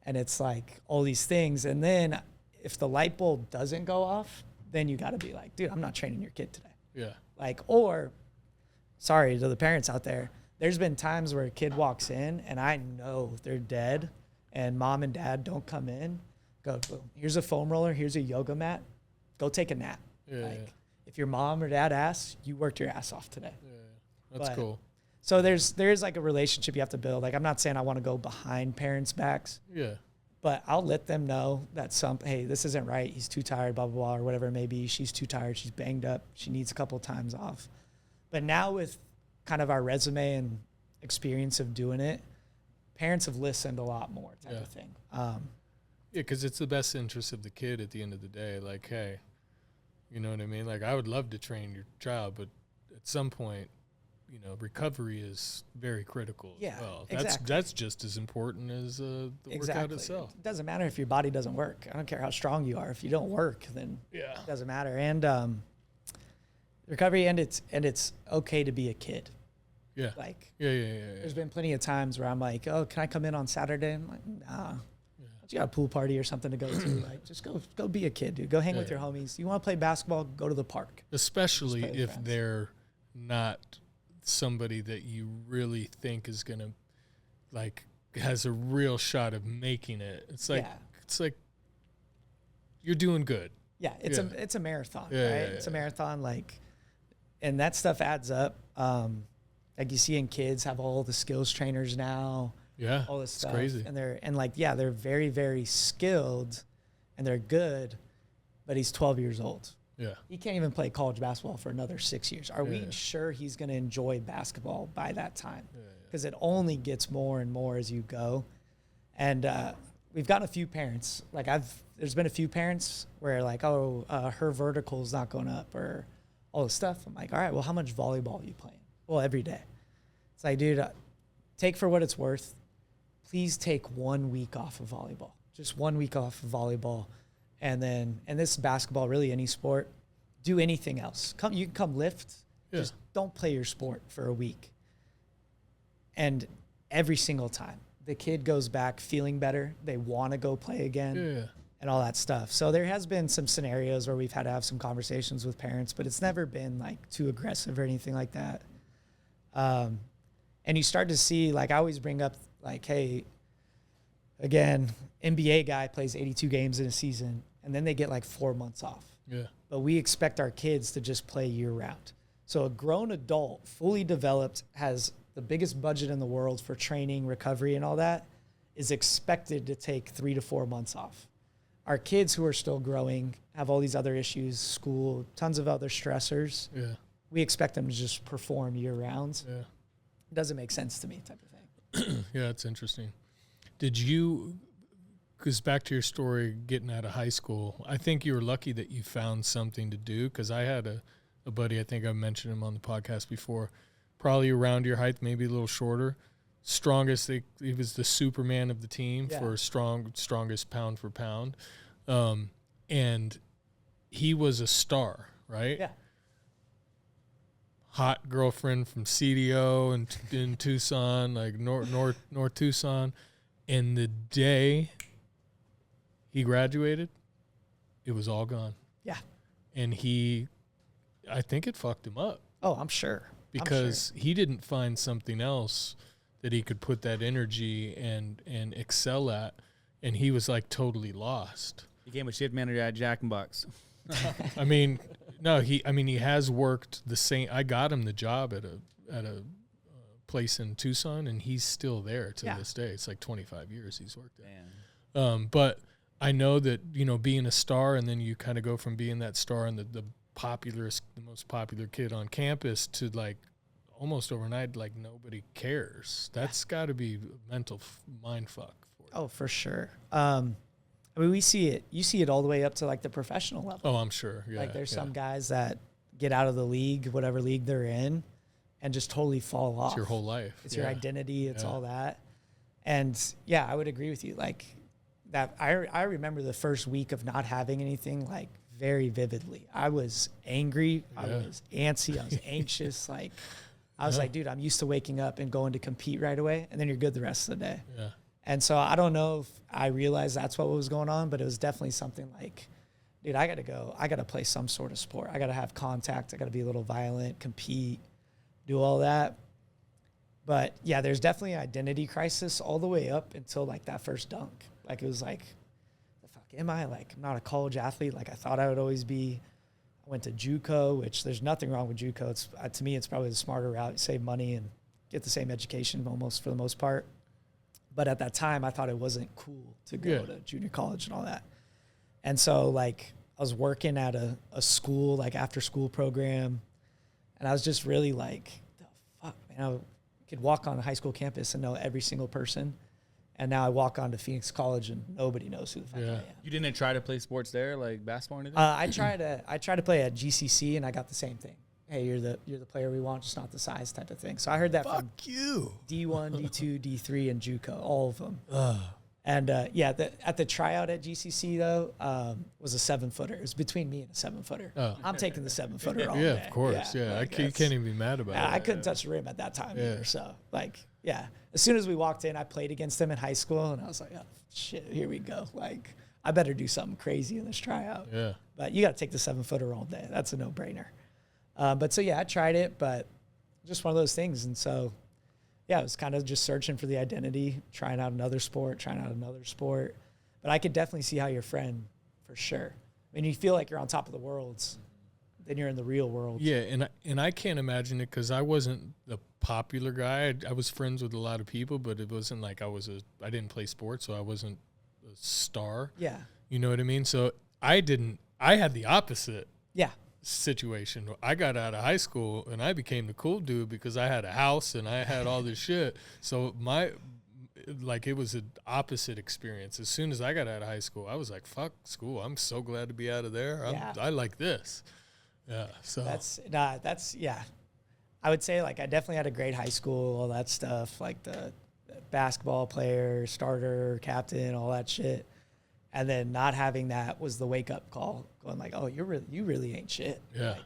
And it's like all these things. And then if the light bulb doesn't go off, then you got to be like, dude, I'm not training your kid today. Yeah. Like, or sorry to the parents out there, there's been times where a kid walks in and I know they're dead and mom and dad don't come in. Go, boom, here's a foam roller, here's a yoga mat. Go take a nap. If your mom or dad asks, you worked your ass off today. That's cool. So there's like a relationship you have to build. Like, I'm not saying I want to go behind parents' backs. Yeah. But I'll let them know that hey, this isn't right. He's too tired, blah, blah, blah, or whatever it may be. She's too tired. She's banged up. She needs a couple of times off. But now with kind of our resume and experience of doing it, parents have listened a lot more type of thing. Because it's the best interest of the kid at the end of the day. Like, hey, you know what I mean? Like, I would love to train your child, but at some point, you know, recovery is very critical as well. That's just as important as the workout itself. It doesn't matter if your body doesn't work. I don't care how strong you are. If you don't work, then it doesn't matter. And recovery, and it's okay to be a kid. Yeah. Like, There's been plenty of times where I'm like, oh, can I come in on Saturday? I'm like, nah. You got a pool party or something to go to. Like, just go be a kid, dude. Go hang with your homies. You want to play basketball? Go to the park. Especially if they're not somebody that you really think is gonna like has a real shot of making it. It's like you're doing good. Yeah, it's a marathon, right? It's a marathon, like, and that stuff adds up. Like you see in kids have all the skills trainers now. Yeah, all this stuff. Crazy. And they're very, very skilled, and they're good, but he's 12 years old. Yeah. He can't even play college basketball for another 6 years. Are we sure he's going to enjoy basketball by that time? Because it only gets more and more as you go. And we've gotten a few parents. Like there's been a few parents where like, her vertical is not going up or all this stuff. I'm like, all right, well, how much volleyball are you playing? Well, every day. It's like, dude, take for what it's worth. Please take 1 week off of volleyball. Just 1 week off of volleyball. And this is basketball, really any sport. Do anything else. You can come lift. Yeah. Just don't play your sport for a week. And every single time, the kid goes back feeling better. They want to go play again. and all that stuff. So there has been some scenarios where we've had to have some conversations with parents, but it's never been like too aggressive or anything like that. And you start to see, like, I always bring up, like, hey, again, NBA guy plays 82 games in a season, and then they get like 4 months off. Yeah. But we expect our kids to just play year round. So a grown adult, fully developed, has the biggest budget in the world for training, recovery, and all that, is expected to take 3 to 4 months off. Our kids who are still growing have all these other issues, school, tons of other stressors. Yeah. We expect them to just perform year round. Yeah. It doesn't make sense to me, type of thing. Yeah, that's interesting. Did you, because back to your story getting out of high school, I think you were lucky that you found something to do, because I had a buddy, I think I mentioned him on the podcast before, probably around your height, maybe a little shorter, strongest, he was the Superman of the team for strongest pound for pound. And he was a star, right? Yeah. Hot girlfriend from CDO and in Tucson, like North Tucson. And the day he graduated, it was all gone. Yeah. And I think it fucked him up. Oh, I'm sure. Because he didn't find something else that he could put that energy and excel at. And he was like totally lost. Became a shift manager at Jack in Box. I mean, no, he has worked the same. I got him the job at a place in Tucson, and he's still there to this day. It's like 25 years he's worked there. But I know that, you know, being a star, and then you kind of go from being that star and the most popular kid on campus to like almost overnight, like nobody cares. That's got to be a mental mind fuck. Oh, for sure. I mean, we see it. You see it all the way up to like the professional level. Oh, I'm sure. Yeah. Like there's some guys that get out of the league, whatever league they're in, and just totally fall off. It's your whole life. It's your identity. It's all that. And yeah, I would agree with you. Like that, I remember the first week of not having anything like very vividly. I was angry. I was antsy. I was anxious. Like I was like, dude, I'm used to waking up and going to compete right away, and then you're good the rest of the day. Yeah. And so I don't know if I realized that's what was going on, but it was definitely something like, dude, I got to go. I got to play some sort of sport. I got to have contact. I got to be a little violent, compete, do all that. But yeah, there's definitely an identity crisis all the way up until like that first dunk. Like it was like, the fuck am I? Like I'm not a college athlete like I thought I would always be. I went to JUCO, which there's nothing wrong with JUCO. It's to me, it's probably the smarter route. You save money and get the same education almost for the most part. But at that time, I thought it wasn't cool to go to junior college and all that. And so, like, I was working at a school, like, after-school program, and I was just really like, the fuck, man. I could walk on a high school campus and know every single person, and now I walk on to Phoenix College and nobody knows who the fuck I am. You didn't try to play sports there, like basketball or anything? I tried to play at GCC, and I got the same thing. Hey, you're the player we want, just not the size type of thing. So I heard that from you. D1, D2, D3, and JUCO, all of them. And at the tryout at GCC though, was a 7-footer. It was between me and a 7-footer. I'm taking the 7-footer all day. Yeah, of course. Yeah, like you can't even be mad about it. I couldn't touch the rim at that time either. So like, yeah. As soon as we walked in, I played against them in high school, and I was like, oh shit, here we go. Like, I better do something crazy in this tryout. Yeah. But you got to take the 7-footer all day. That's a no-brainer. But so, yeah, I tried it, but just one of those things. And so, yeah, I was kind of just searching for the identity, trying out another sport. But I could definitely see how your friend, for sure. When you feel like you're on top of the world, then you're in the real world. Yeah, and I can't imagine it because I wasn't the popular guy. I was friends with a lot of people, but it wasn't like I didn't play sports, so I wasn't a star. Yeah. You know what I mean? So I had the opposite. Yeah. Situation. I got out of high school and I became the cool dude because I had a house and I had all this shit. So it was an opposite experience. As soon as I got out of high school, I was like, fuck school. I'm so glad to be out of there. I like this. Yeah. So that's yeah. I would say like I definitely had a great high school, all that stuff, like the basketball player, starter, captain, all that shit. And then not having that was the wake up call, going like, "Oh, you really ain't shit." Yeah,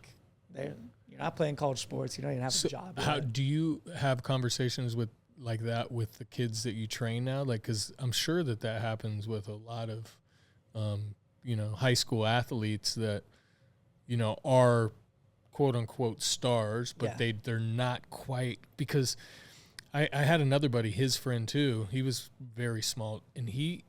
like, you're not playing college sports. You don't even have a job. How do you have conversations with like that with the kids that you train now? Like, because I'm sure that happens with a lot of high school athletes that, are quote unquote stars, but they're not quite, because I had another buddy, his friend too. He was very small, and he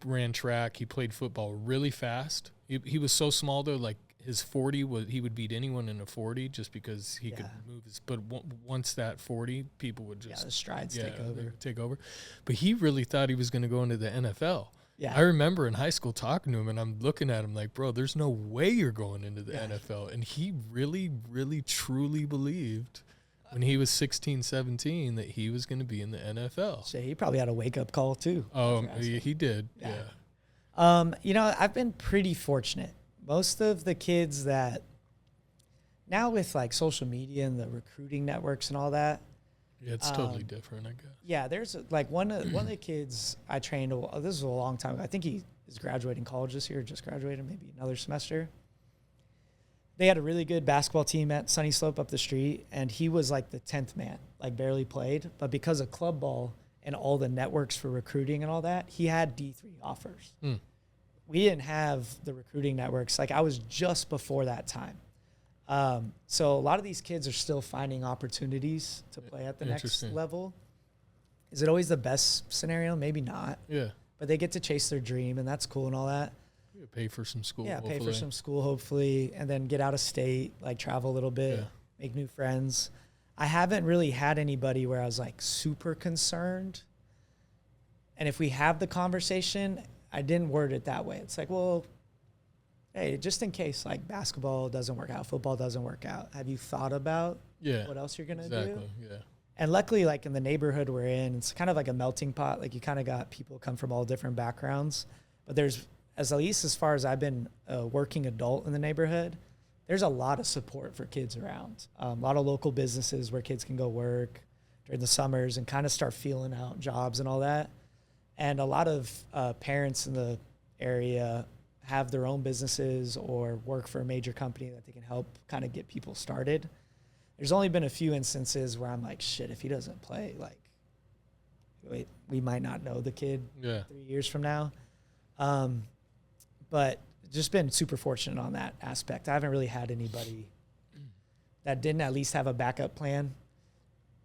ran track. He played football really fast. He was so small though, like his 40 he would beat anyone in a 40 just because he could move his. But once that 40, people would just the strides take over. But he really thought he was going to go into the NFL. Yeah. I remember in high school talking to him, and I'm looking at him like, bro, there's no way you're going into the NFL. And he really, really, truly believed when he was 16, 17 that he was going to be in the NFL. So he probably had a wake-up call too. He did, yeah. I've been pretty fortunate. Most of the kids that now with like social media and the recruiting networks and all that, yeah, it's totally different, I guess. Yeah, there's like one of the kids I trained. This was a long time ago. I think he is graduating college this year. Just graduated, maybe another semester. They had a really good basketball team at Sunny Slope up the street, and he was like the 10th man, like barely played. But because of club ball and all the networks for recruiting and all that, he had D3 offers. We didn't have the recruiting networks. Like I was just before that time. So a lot of these kids are still finding opportunities to play at the next level. Is it always the best scenario? Maybe not. Yeah. But they get to chase their dream, and that's cool and all that. Pay for some school. Yeah, hopefully. pay for some school, hopefully, and then get out of state, like travel a little bit, make new friends. I haven't really had anybody where I was like super concerned. And if we have the conversation, I didn't word it that way. It's like, well, hey, just in case like basketball doesn't work out, football doesn't work out, have you thought about what else you're going to do? Yeah. And luckily, like in the neighborhood we're in, it's kind of like a melting pot. Like you kind of got people come from all different backgrounds. But there's, at least as far as I've been a working adult in the neighborhood, there's a lot of support for kids around. A lot of local businesses where kids can go work during the summers and kind of start feeling out jobs and all that. And a lot of parents in the area have their own businesses or work for a major company that they can help kind of get people started. There's only been a few instances where I'm like, shit, if he doesn't play, like, wait, we might not know the kid 3 years from now. But just been super fortunate on that aspect. I haven't really had anybody that didn't at least have a backup plan,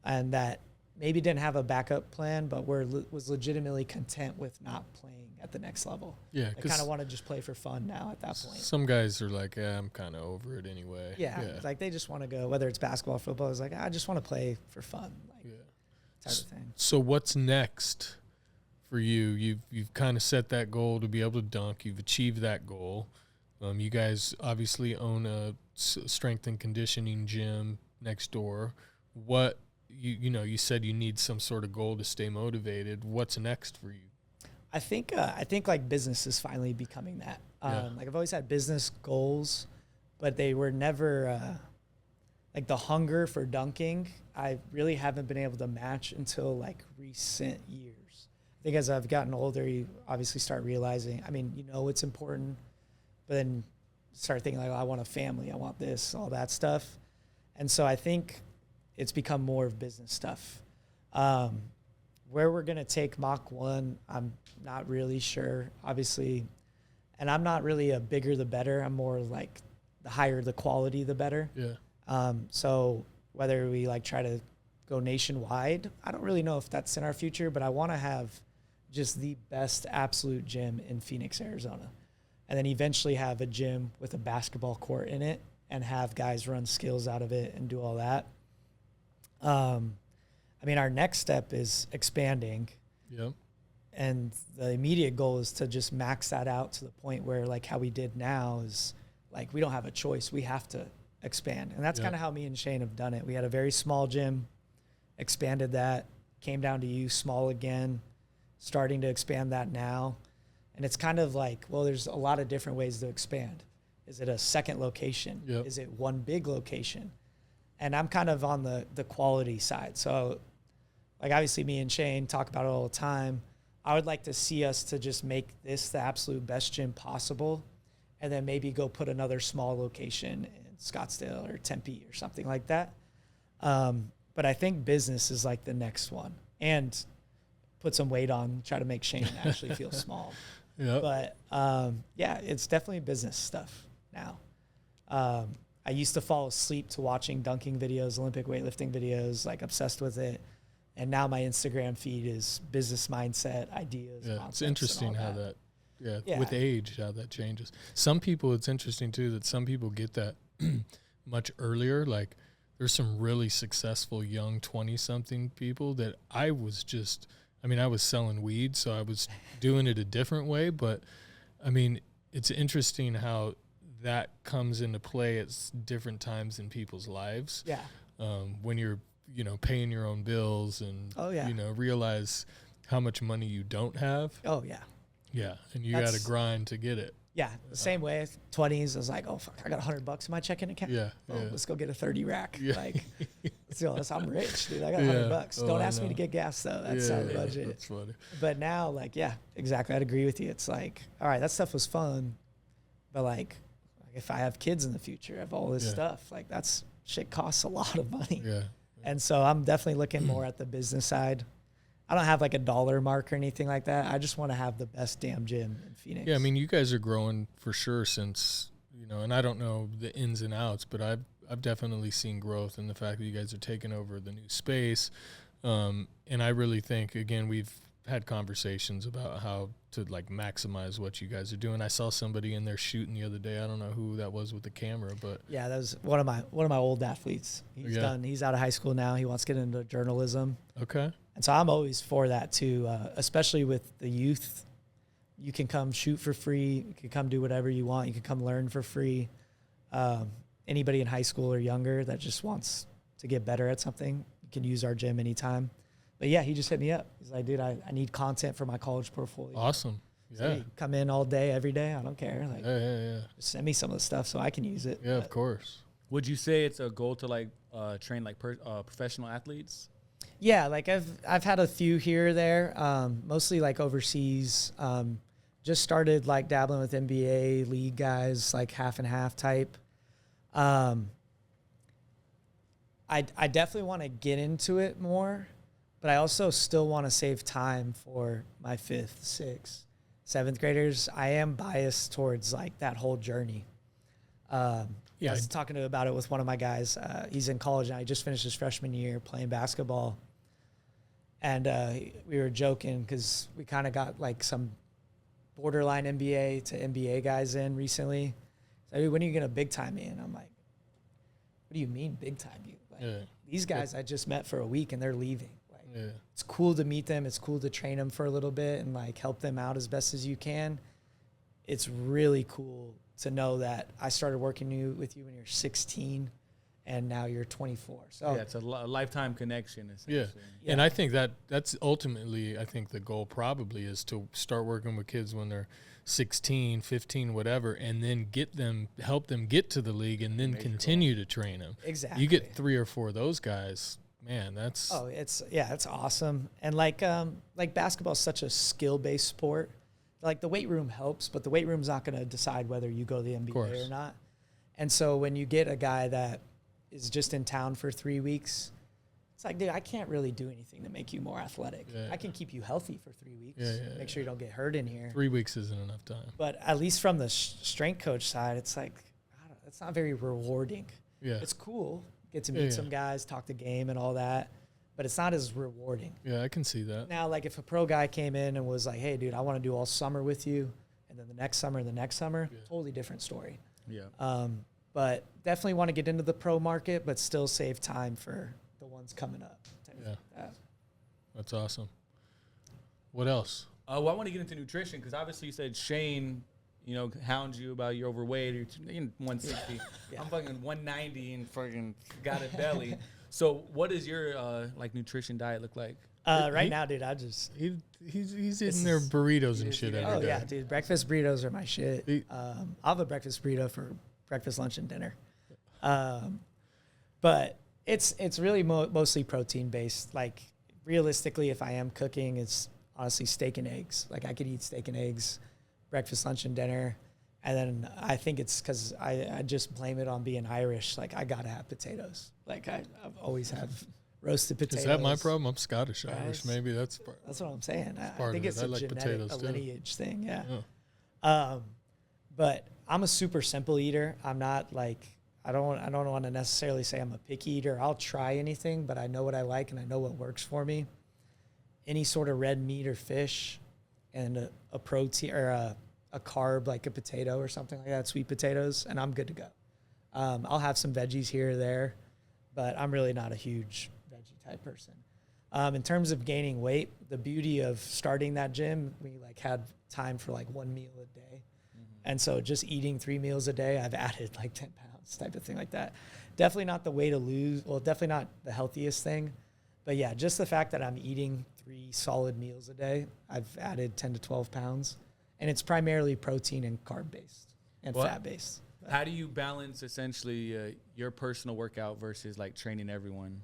and that maybe didn't have a backup plan, but was legitimately content with not playing at the next level. Yeah, I kind of want to just play for fun now at that point. Some guys are like, I'm kind of over it anyway. Yeah, like they just want to go, whether it's basketball or football, it's like, I just want to play for fun, like type of thing. So what's next for you? You've kind of set that goal to be able to dunk. You've achieved that goal. You guys obviously own a strength and conditioning gym next door. What you said you need some sort of goal to stay motivated. What's next for you? I think like business is finally becoming that. Like I've always had business goals, but they were never like the hunger for dunking. I really haven't been able to match until like recent years. I think as I've gotten older, you obviously start realizing, I mean, it's important, but then start thinking like, I want a family, I want this, all that stuff. And so I think it's become more of business stuff. Where we're going to take Mach 1, I'm not really sure, obviously. And I'm not really a bigger the better. I'm more like the higher the quality, the better. Yeah. So whether we like try to go nationwide, I don't really know if that's in our future, but I want to have just the best absolute gym in Phoenix, Arizona. And then eventually have a gym with a basketball court in it and have guys run skills out of it and do all that. I mean, our next step is expanding. Yep. And the immediate goal is to just max that out to the point where, like, how we did now is, like, we don't have a choice. We have to expand. And that's kind of how me and Shane have done it. We had a very small gym, expanded that, came down to you, small again, starting to expand that now. And it's kind of like, well, there's a lot of different ways to expand. Is it a second location? Yep. Is it one big location? And I'm kind of on the quality side. So, like, obviously me and Shane talk about it all the time. I would like to see us to just make this the absolute best gym possible, and then maybe go put another small location in Scottsdale or Tempe or something like that. But I think business is like the next one, and put some weight on, try to make Shane actually feel small. Yeah. But yeah, it's definitely business stuff now. I used to fall asleep to watching dunking videos, Olympic weightlifting videos, like obsessed with it. And now my Instagram feed is business mindset, ideas. Yeah, it's interesting how that, Yeah. with age, how that changes. Some people, it's interesting too that some people get that much earlier. Like there's some really successful young 20-something people that I was selling weed, so I was doing it a different way. But I mean, it's interesting how that comes into play at different times in people's lives. Yeah. When you're, paying your own bills and, realize how much money you don't have. Oh, yeah. Yeah. And you got to grind to get it. Yeah. The same way, 20s, I was like, oh, fuck, I got $100 in my checking account. Yeah. Oh, yeah. let's go get a 30 rack. Yeah. Like, I'm rich, dude. I got $100. Oh, Don't I ask me know. to get gas, though. That's our budget. That's funny. But now, like, yeah, exactly. I'd agree with you. It's like, all right, that stuff was fun. But, like if I have kids in the future, I have all this stuff. Like, that's shit costs a lot of money. Yeah. And so I'm definitely looking more at the business side. I don't have like a dollar mark or anything like that. I just want to have the best damn gym in Phoenix. Yeah, I mean, you guys are growing for sure since, and I don't know the ins and outs, but I've definitely seen growth in the fact that you guys are taking over the new space. And I really think, again, we've had conversations about how to like maximize what you guys are doing. I saw somebody in there shooting the other day. I don't know who that was with the camera, but yeah, that was one of my old athletes. He's out of high school now. He wants to get into journalism. Okay. And so I'm always for that too, especially with the youth. You can come shoot for free. You can come do whatever you want. You can come learn for free. Anybody in high school or younger that just wants to get better at something, you can use our gym anytime. But yeah, he just hit me up. He's like, dude, I need content for my college portfolio. Awesome. Yeah. So, hey, come in all day, every day. I don't care. Like, Yeah. just send me some of the stuff so I can use it. Yeah, of course. Would you say it's a goal to like train like professional athletes? Yeah, like I've had a few here or there, mostly like overseas. Just started like dabbling with NBA league guys, like half and half type. I definitely want to get into it more, but I also still want to save time for my 5th, 6th, 7th graders. I am biased towards like that whole journey. I was talking about it with one of my guys. He's in college now. He just finished his freshman year playing basketball. And we were joking because we kind of got like some borderline NBA to NBA guys in recently. So, dude, when are you going to big time me? And I'm like, what do you mean big time you? Like, these guys I just met for a week and they're leaving. Like, it's cool to meet them. It's cool to train them for a little bit and like help them out as best as you can. It's really cool to know that I started working with you when you're 16 and now you're 24. So yeah, it's a lifetime connection. Yeah. And I think that's ultimately, I think the goal probably is to start working with kids when they're 16, 15, whatever, and then help them get to the league and then continue to train them. Exactly. You get 3 or 4 of those guys, man, that's... Oh, it's awesome. And like basketball is such a skill-based sport. Like the weight room helps, but the weight room's not going to decide whether you go to the NBA or not. And so when you get a guy that is just in town for 3 weeks, it's like, dude, I can't really do anything to make you more athletic. Yeah. I can keep you healthy for 3 weeks. Make sure you don't get hurt in here. 3 weeks isn't enough time. But at least from the strength coach side, it's like, it's not very rewarding. Yeah. It's cool. Get to meet some guys, talk the game and all that, but it's not as rewarding. Yeah, I can see that. Now, like if a pro guy came in and was like, hey, dude, I want to do all summer with you, and then the next summer, totally different story. Yeah. But definitely want to get into the pro market, but still save time for the ones coming up. Yeah. That's awesome. What else? Well, I want to get into nutrition because obviously you said Shane, hounds you about you're overweight. You're 160. Yeah. I'm fucking 190 and fucking got a belly. So what does your nutrition diet look like? Right now, dude, He's eating their burritos and shit every day. Yeah, dude, breakfast burritos are my shit. I'll have a breakfast burrito for breakfast, lunch, and dinner. But it's really mostly protein based. Like realistically, if I am cooking, it's honestly steak and eggs. Like I could eat steak and eggs, breakfast, lunch, and dinner. And then I think it's because I just blame it on being Irish. Like I gotta have potatoes. Like I've always have roasted potatoes. Is that my problem? I'm Scottish Rice. Irish. Maybe that's part. That's what I'm saying. I part think of it's it. I a like genetic, potatoes, a too. lineage thing. Yeah. Yeah. But I'm a super simple eater. I'm not like, I don't want to necessarily say I'm a picky eater. I'll try anything, but I know what I like and I know what works for me. Any sort of red meat or fish and a protein or a carb like a potato or something like that, sweet potatoes, and I'm good to go. I'll have some veggies here or there, but I'm really not a huge veggie type person. In terms of gaining weight, the beauty of starting that gym, we like had time for like 1 meal a day. And so just eating 3 meals a day, I've added like 10 pounds type of thing like that. Definitely not the way to lose. Well, definitely not the healthiest thing. But yeah, just the fact that I'm eating 3 solid meals a day, I've added 10 to 12 pounds. And it's primarily protein and carb-based and fat-based. How do you balance essentially your personal workout versus like training everyone?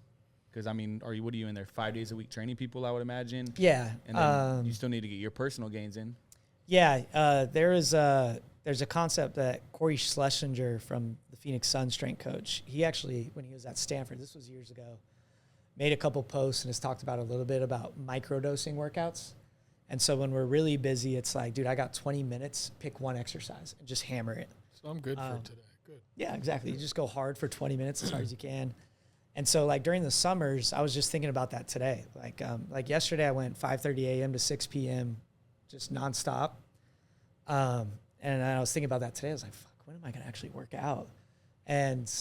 Because I mean, what are you in there 5 days a week training people? I would imagine. Yeah. And then you still need to get your personal gains in. Yeah. There's a concept that Corey Schlesinger from the Phoenix Suns strength coach, he actually, when he was at Stanford, this was years ago, made a couple posts and has talked about a little bit about microdosing workouts. And so when we're really busy, it's like, dude, I got 20 minutes, pick one exercise and just hammer it. So I'm good for today. Good. Yeah, exactly. You just go hard for 20 minutes as hard as you can. And so like during the summers, I was just thinking about that today. Like yesterday I went 5:30 a.m. to 6 p.m. just nonstop. And I was thinking about that today. I was like, fuck, when am I going to actually work out? And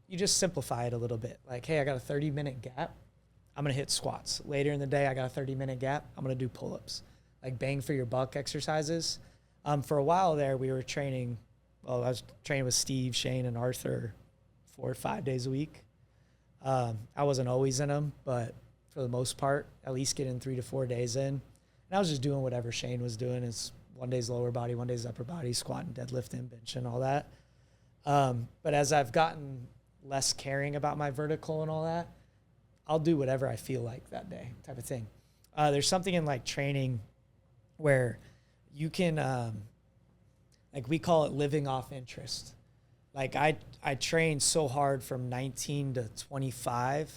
you just simplify it a little bit. Like, hey, I got a 30-minute gap. I'm going to hit squats. Later in the day, I got a 30-minute gap. I'm going to do pull-ups. Like bang for your buck exercises. For a while there, we were training. Well, I was training with Steve, Shane, and Arthur 4 or 5 days a week. I wasn't always in them, but for the most part, at least getting 3 to 4 days in. And I was just doing whatever Shane was doing. It's 1 day's lower body, 1 day's upper body, squatting, deadlifting, benching, all that. But as I've gotten less caring about my vertical and all that, I'll do whatever I feel like that day type of thing. There's something in like training where you can, like we call it living off interest. Like I trained so hard from 19 to 25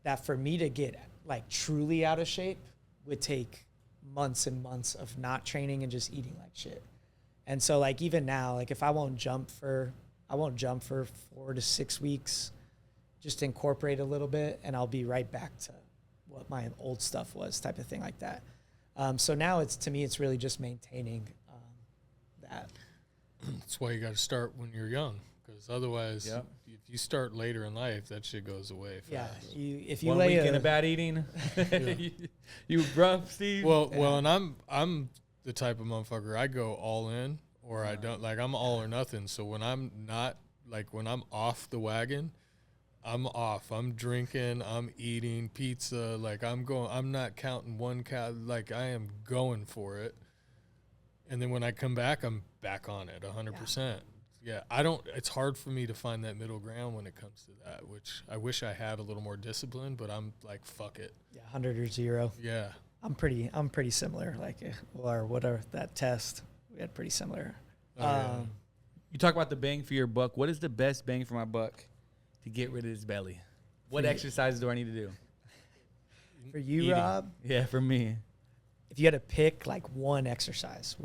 that for me to get like truly out of shape would take months and months of not training and just eating like shit. And so like even now, like if I won't jump for 4 to 6 weeks, just incorporate a little bit and I'll be right back to what my old stuff was type of thing like that. So now to me, it's really just maintaining that. That's why you got to start when you're young, because otherwise, if you start later in life, that shit goes away fast. Yeah, if you 1 lay week in bad eating, you rough, Steve. Well, and I'm the type of motherfucker, I go all in or I don't. Like I'm all or nothing. So when I'm not, like when I'm off the wagon, I'm off. I'm drinking. I'm eating pizza. Like I'm not counting one like I am going for it. And then when I come back, I'm back on it 100%. Yeah, it's hard for me to find that middle ground when it comes to that, which I wish I had a little more discipline, but I'm like, fuck it. Yeah, 100 or 0. Yeah. I'm pretty similar. Like, or whatever, that test, we had pretty similar. You talk about the bang for your buck. What is the best bang for my buck to get rid of this belly? What exercises do I need to do? For you, Eating. Rob? Yeah, for me. If you had to pick like one exercise,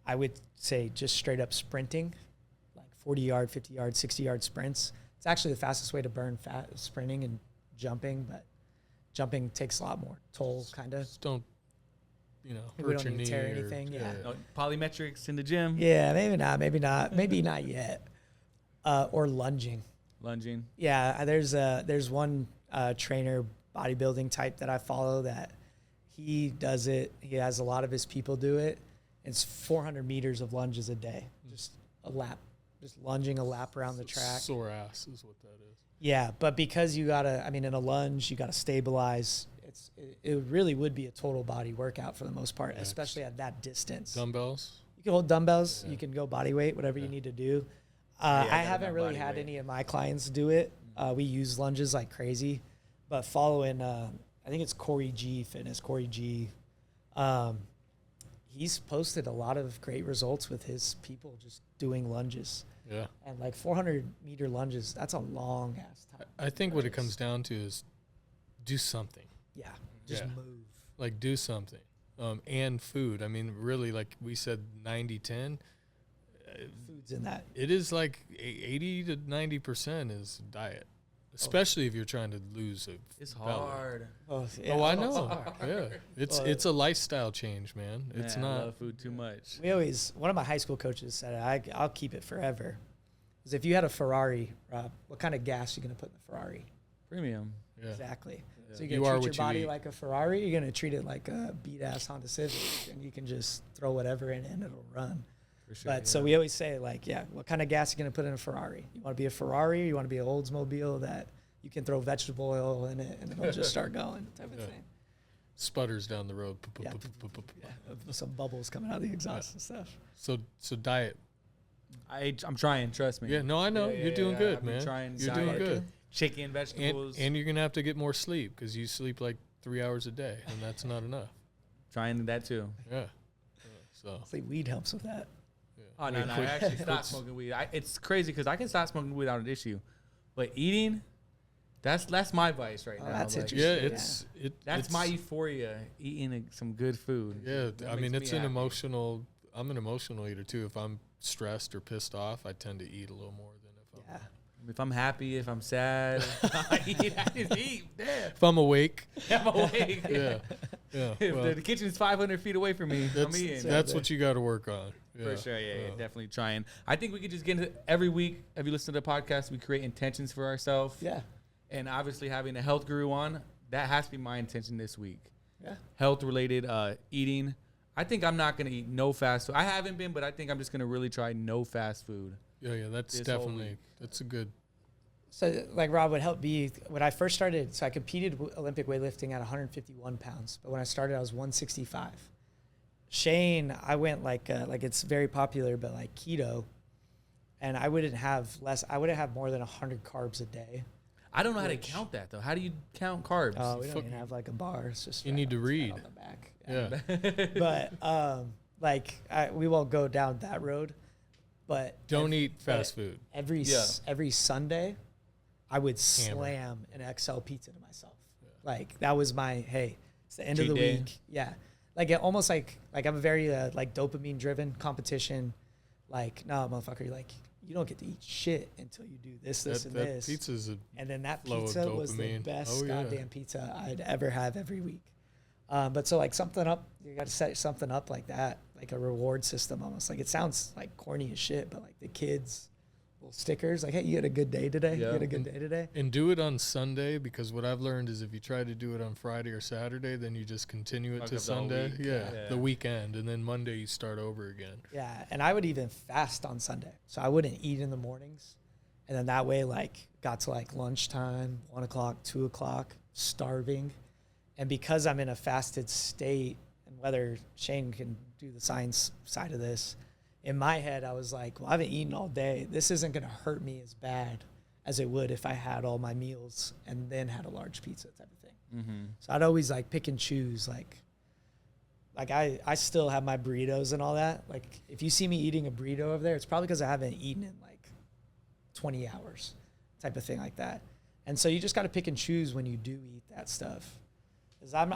I would say just straight up sprinting, like 40-yard, 50-yard, 60-yard sprints. It's actually the fastest way to burn fat, sprinting and jumping, but jumping takes a lot more toll, kind of. Just don't, We hurt don't your need knee. to tear anything, yeah. No, polymetrics in the gym. Yeah, maybe not, maybe not yet. Or lunging. Lunging. Yeah, there's one trainer, bodybuilding type that I follow that he does it. He has a lot of his people do it. It's 400 meters of lunges a day, just a lap, just lunging a lap around the track. Sore ass is what that is. Yeah, but because in a lunge, you gotta stabilize. It really would be a total body workout for the most part, especially at that distance. Dumbbells? You can hold dumbbells. Yeah. You can go body weight, whatever you need to do. I haven't really had any of my clients do it. We use lunges like crazy, but following, I think it's Corey G Fitness, Corey G. He's posted a lot of great results with his people just doing lunges. Yeah. And like 400-meter lunges, that's a long ass time. I think what it comes down to is do something. Yeah, just Yeah. move. Like do something. And food. I mean, really, like we said, 90-10. Food's in that. It is like 80 to 90% is diet, especially if you're trying to lose a It's belly. hard. Oh, Oh, I know. Yeah, it's a lifestyle change, man. It's Man, I not. love food too much. One of my high school coaches said, I'll keep it forever. Because if you had a Ferrari, Rob, what kind of gas are you going to put in the Ferrari? Premium. Yeah. Exactly. So You you're are going to treat your what you body eat. like a Ferrari, you're going to treat it like a beat-ass Honda Civic, and you can just throw whatever in it and it'll run. For sure. But so we always say, like, yeah, what kind of gas are you going to put in a Ferrari? You want to be a Ferrari, or you want to be an Oldsmobile that you can throw vegetable oil in it and it'll just start going type of Yeah. thing. Sputters down the road. Yeah. Some bubbles coming out of the exhaust and stuff. So diet. I'm trying. Trust me. Yeah, no, I know. Yeah, You're doing good, I've been man. trying You're diet. doing good. Chicken, vegetables. And you're going to have to get more sleep because you sleep like 3 hours a day, and that's not enough. trying that too. Yeah. So, See, weed helps with that. yeah. Oh no, no! I actually stopped smoking weed. It's crazy because I can stop smoking weed without an issue, but eating, that's my vice right Oh, now. that's Like, interesting. Yeah, That's it's, my euphoria. Eating some good food. Yeah, That I mean, makes it's me an happy. emotional. I'm an emotional eater too. If I'm stressed or pissed off, I tend to eat a little more than if I'm. Yeah. If I'm happy, if I'm sad, I just eat. Damn. If I'm awake. I'm awake. Yeah. Yeah. If well, the kitchen's 500 feet away from me, I'm that's eating. that's what you got to work on. Yeah. For sure, yeah, definitely trying. I think we could just get into every week. If you listen to the podcast, we create intentions for ourselves. Yeah. And obviously, having a health guru on, that has to be my intention this week. Yeah. Health related eating. I think I'm not going to eat no fast food. I haven't been, but I think I'm just going to really try no fast food. Yeah. That's This whole definitely week. that's a good. So, like, Rob would help me when I first started. So I competed Olympic weightlifting at 151 pounds, but when I started, I was 165. Shane, I went like it's very popular, but like keto, and I wouldn't have less. I wouldn't have more than 100 carbs a day. I don't know how to count that, though. How do you count carbs? Oh, we don't fuck- even have like a bar. It's just You need to it's read. on the back. Yeah. But like we won't go down that road. But Don't eat fast food. every Sunday, I would slam an XL pizza to myself. Like that was my it's the end of Cheat the day. week. Yeah, like it almost like I'm a very like dopamine driven competition. Like no motherfucker, like you don't get to eat shit until you do this, and that this. pizza's a And then that flow of pizza was the dopamine. best Oh, yeah. goddamn pizza I'd ever have every week. But so like you got to set something up like that, like a reward system almost. Like it sounds like corny as shit, but like the kids, little stickers, like, hey, you had a good day today? Yeah. You had a good day today? And do it on Sunday, because what I've learned is if you try to do it on Friday or Saturday, then you just continue it Fuck to up the whole Sunday. week. Yeah, Yeah. the weekend, and then Monday you start over again. Yeah. And I would even fast on Sunday. So I wouldn't eat in the mornings. And then that way, like, got to like lunchtime, 1 o'clock, 2 o'clock, starving. And because I'm in a fasted state, and whether Shane can do the science side of this, in my head, I was like, well, I haven't eaten all day. This isn't going to hurt me as bad as it would if I had all my meals and then had a large pizza type of thing. Mm-hmm. So I'd always like pick and choose. Like I still have my burritos and all that. Like if you see me eating a burrito over there, it's probably because I haven't eaten in like 20 hours type of thing like that. And so you just got to pick and choose when you do eat that stuff. Because I'm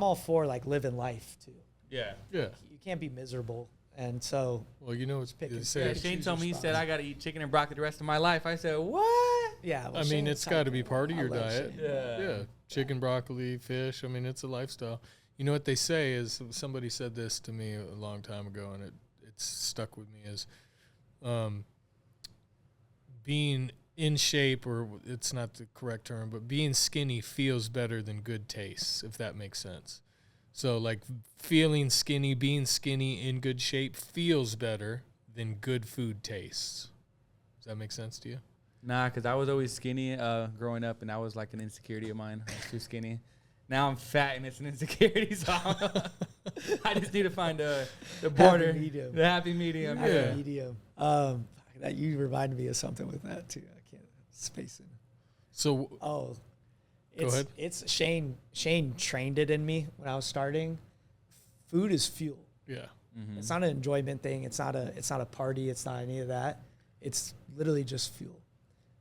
all for like living life too. Yeah. Yeah. You can't be miserable. And so Well, you know, it's Pick and it's Yeah, pick. Shane told me, he Choose said, your I got to eat chicken and broccoli the rest of my life. I said, what? yeah, well, I mean, Shane's it's got to be like, part of I your love diet. Shane. Yeah, chicken, broccoli, fish. I mean, it's a lifestyle. You know what they say is, somebody said this to me a long time ago, and it's stuck with me, is being in shape, or it's not the correct term, but being skinny feels better than good tastes, if that makes sense. So like feeling skinny, being skinny in good shape feels better than good food tastes. Does that make sense to you? Nah, because I was always skinny growing up, and that was like an insecurity of mine. I was too skinny. Now I'm fat, and it's an insecurity, so I just need to find the border, medium. the happy medium. Happy Yeah. medium. That you reminded me of something with that too. I can't space it. So Oh, Go ahead. It's Shane. Shane trained it in me when I was starting. Food is fuel. yeah. Mm-hmm. It's not an enjoyment thing. It's not a party. It's not any of that. It's literally just fuel.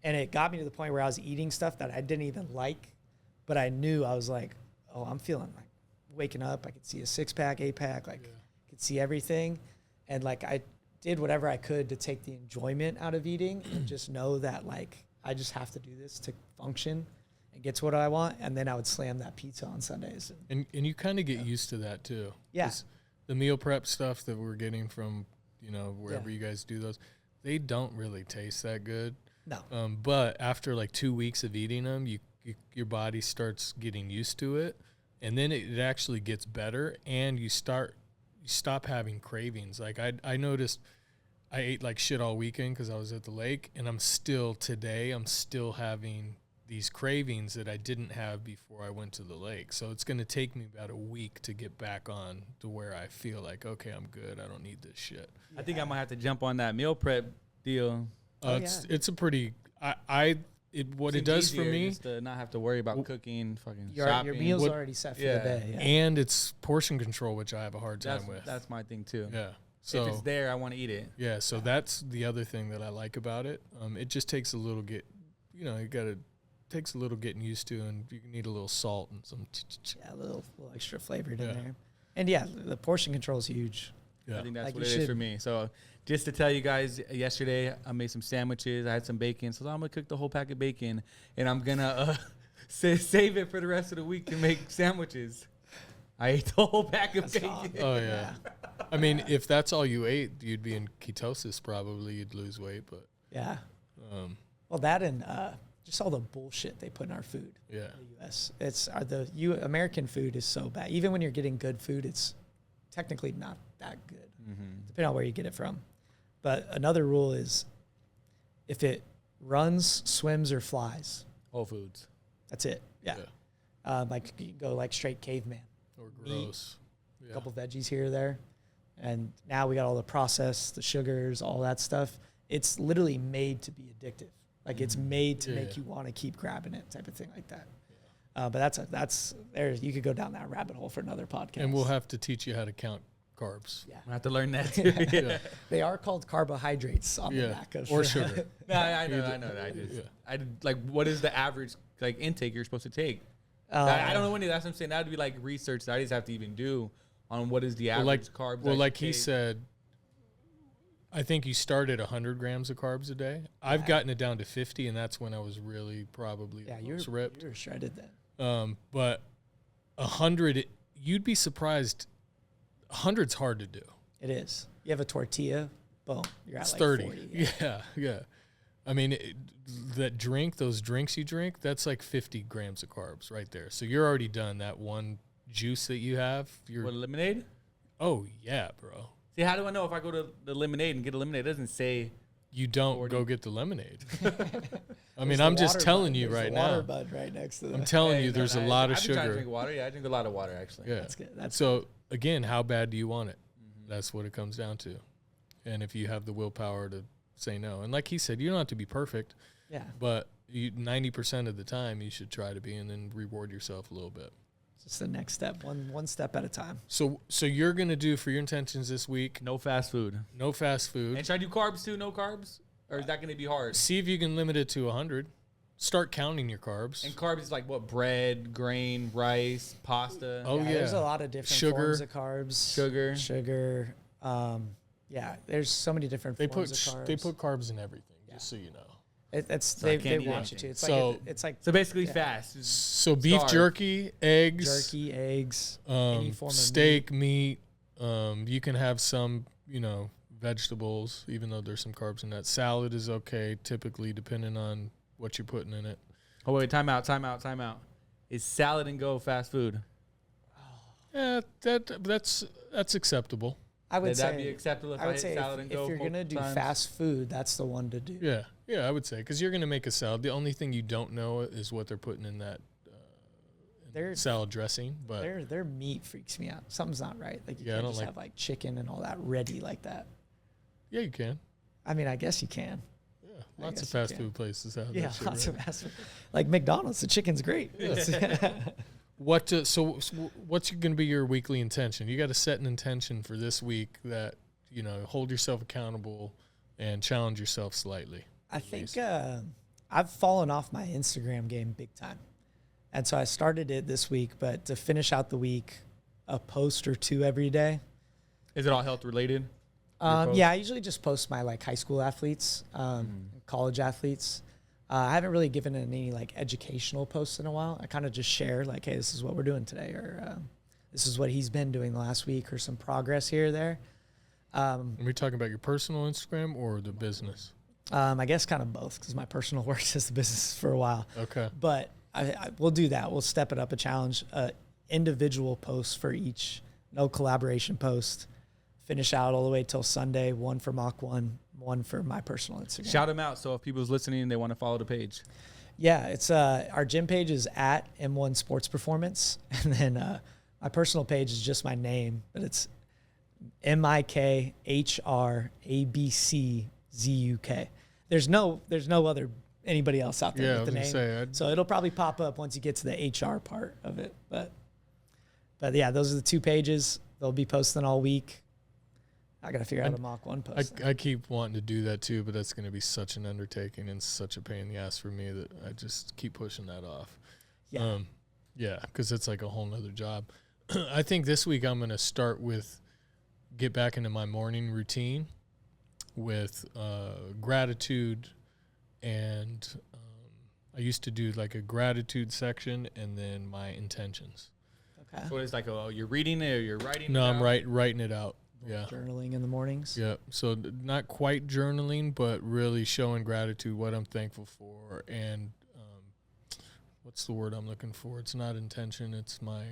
And it got me to the point where I was eating stuff that I didn't even like, but I knew I was like, oh, I'm feeling like waking up. I could see a 6-pack, 8-pack, like could see everything. And like I did whatever I could to take the enjoyment out of eating and just know that like I just have to do this to function and get to what I want. And then I would slam that pizza on Sundays. And you kind of get used to that too. Yeah. 'Cause the meal prep stuff that we're getting from, wherever you guys do those, they don't really taste that good. No. But after like 2 weeks of eating them, your body starts getting used to it. And then it actually gets better, and you stop having cravings. Like I noticed I ate like shit all weekend because I was at the lake, and I'm still having these cravings that I didn't have before I went to the lake. So it's going to take me about a week to get back on to where I feel like, okay, I'm good. I don't need this shit. I think I might have to jump on that meal prep deal. It's a pretty what it does for me, just to not have to worry about cooking, fucking Your shopping. meal's already set for the day. Yeah. and it's portion control, which I have a hard time That's with. that's my thing too. Yeah. So if it's there, I want to eat it. yeah, so that's the other thing that I like about it. It just takes a little takes a little getting used to, and you need a little salt and some. Yeah, a little extra flavored in there. And yeah, the portion control is huge. Yeah. I think that's Like what you it is for should. me. So just to tell you guys, yesterday I made some sandwiches. I had some bacon. So I'm going to cook the whole pack of bacon, and I'm going to save it for the rest of the week to make sandwiches. I ate the whole pack of bacon. solid. Oh yeah. I mean, if that's all you ate, you'd be in ketosis probably. You'd lose weight, but Yeah. um, Well, that and just all the bullshit they put in our food. yeah. In the U.S. American food is so bad. Even when you're getting good food, it's technically not that good, depending on where you get it from. But another rule is, if it runs, swims, or flies, Whole Foods. that's it. Yeah. Like you can go like straight caveman. Or Meat, gross. A Yeah. couple veggies here or there, and now we got all the processed, the sugars, all that stuff. It's literally made to be addictive. Like it's made to make you want to keep grabbing it, type of thing like that. But that's there. You could go down that rabbit hole for another podcast. And we'll have to teach you how to count carbs. Yeah. I have to learn that too. Yeah. They are called carbohydrates on the back of Or sugar. No, I know that. I did, like, what is the average like intake you're supposed to take? I don't know any. That's what I'm saying. That would be like research that I just have to even do on what is the average carbs. Well, I like should he take. said, I think you start at 100 grams of carbs a day. I've gotten it down to 50, and that's when I was really probably the most ripped. You were shredded then. But 100, you'd be surprised. 100's hard to do. It is. You have a tortilla, boom, you're at It's like 30. 40. Yeah. I mean, those drinks you drink, that's like 50 grams of carbs right there. So you're already done. That one juice that you have, What, lemonade? oh yeah, bro. See, how do I know if I go to the lemonade and get a lemonade? It doesn't say. You don't 40. go get the lemonade. I mean, There's I'm the just water telling bud. you There's right the water now. bud right next to I'm them. telling you, there's a lot of I've been trying to sugar. drink water. Yeah, I drink a lot of water actually. Yeah. That's good. That's So again, how bad do you want it? That's what it comes down to. And if you have the willpower to say no, and like he said, you don't have to be perfect, yeah. but 90% of the time you should try to be, and then reward yourself a little bit. Just the next step, one step at a time. So you're gonna do for your intentions this week, No fast food. no fast food. And should I do carbs too? No carbs? Or is that going to be hard? See if you can limit it to 100. Start counting your carbs. And carbs is like what? Bread, grain, rice, pasta. Oh, yeah. There's a lot of different Sugar. forms of carbs. Sugar. Yeah, there's so many different they forms put of carbs. they put carbs in everything, just so you know. They can't eat want you to. anything. It's So- like it's like So basically fast. So beef Starve. jerky, eggs, jerky, eggs, any form of steak, meat. You can have some, vegetables, even though there's some carbs in that. Salad is okay, typically, depending on what you're putting in it. Oh, wait. Time out. Is salad and go fast food? Yeah, that's acceptable. I would Would say that be acceptable if I I would hit say salad and go if you're gonna multiple do times? fast food, that's the one to do. Yeah, I would say, because you're gonna make a salad. The only thing you don't know is what they're putting in that Their salad dressing. But their meat freaks me out. Something's not right. Like you Yeah, I can't don't just like- have like chicken and all that ready like that. yeah, you can. I mean, I guess you can. Yeah, I lots of guess you fast can. food places have Yeah, that shit. lots right? of fast food. Like McDonald's, the chicken's great. What? So what's going to be your weekly intention? You got to set an intention for this week that hold yourself accountable and challenge yourself slightly. I think I've fallen off my Instagram game big time. And so I started it this week, but to finish out the week, a post or two every day. Is it all health related? Yeah, I usually just post my like high school athletes, college athletes. I haven't really given any like educational posts in a while. I kind of just share like, hey, this is what we're doing today, or this is what he's been doing the last week, or some progress here or there. Are we talking about your personal Instagram or the business? I guess kind of both, because my personal work is the business for a while. Okay. But we'll do that. We'll step it up a challenge. Individual posts for each, no collaboration post. Finish out all the way till Sunday. One for Mach 1, one for my personal Instagram. Shout them out. So if people's listening, they want to follow the page. Yeah, it's our gym page is at M1 Sports Performance, and then my personal page is just my name, but it's MIKHRABCZUK. There's no other anybody else out there with the name. So it'll probably pop up once you get to the HR part of it. But yeah, those are the two pages. They'll be posting all week. I got to figure out a Mach 1 post. I keep wanting to do that too, but that's going to be such an undertaking and such a pain in the ass for me that I just keep pushing that off. Yeah. Yeah, because it's like a whole nother job. I think this week I'm going to start with get back into my morning routine with gratitude, and I used to do like a gratitude section and then my intentions. Okay. So it's like, you're reading it or you're writing No, it I'm out? writing it out. Yeah. Journaling in the mornings. Yeah. So not quite journaling, but really showing gratitude, what I'm thankful for, and what's the word I'm looking for? It's not intention. It's my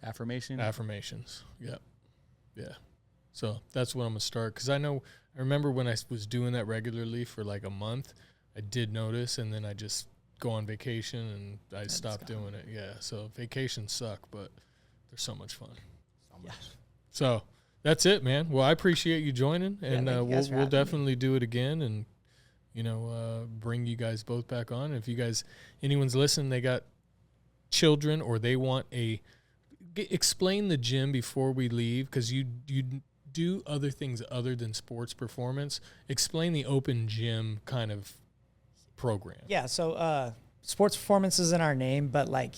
Affirmation? affirmations. Yeah. Yeah. So that's what I'm going to start. Because I remember when I was doing that regularly for like a month, I did notice, and then I just go on vacation and I stopped doing it. Yeah. So vacations suck, but they're so much fun. Yeah. So that's it, man. Well, I appreciate you joining, and we'll definitely do it again, and bring you guys both back on. If you guys, anyone's listening, they got children or they want explain the gym before we leave, because you do other things other than sports performance. Explain the open gym kind of program. Yeah. So sports performance is in our name, but like,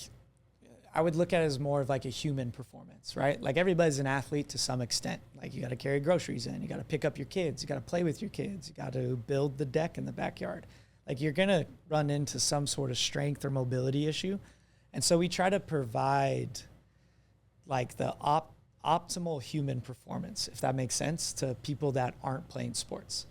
I would look at it as more of like a human performance, right? Like everybody's an athlete to some extent. Like you got to carry groceries in, you got to pick up your kids, you got to play with your kids, you got to build the deck in the backyard. Like you're going to run into some sort of strength or mobility issue. And so we try to provide like the optimal human performance, if that makes sense, to people that aren't playing sports.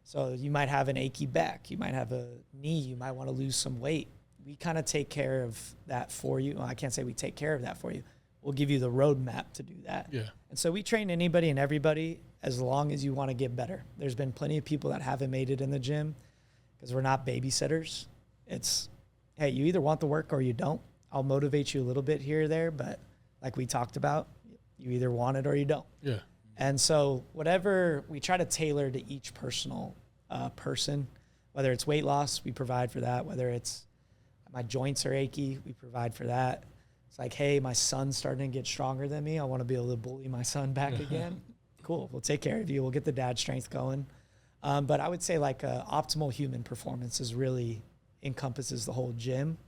So you might have an achy back, you might have a knee, you might want to lose some weight. We kind of take care of that for you. Well, I can't say we take care of that for you. We'll give you the roadmap to do that. Yeah. And so we train anybody and everybody as long as you want to get better. There's been plenty of people that haven't made it in the gym because we're not babysitters. It's, hey, you either want the work or you don't. I'll motivate you a little bit here or there, but like we talked about, you either want it or you don't. Yeah. And so whatever we try to tailor to each personal person, whether it's weight loss, we provide for that. Whether it's my joints are achy, we provide for that. It's like, hey, my son's starting to get stronger than me. I want to be able to bully my son back again. Cool. We'll take care of you. We'll get the dad strength going. But I would say like optimal human performance is really encompasses the whole gym.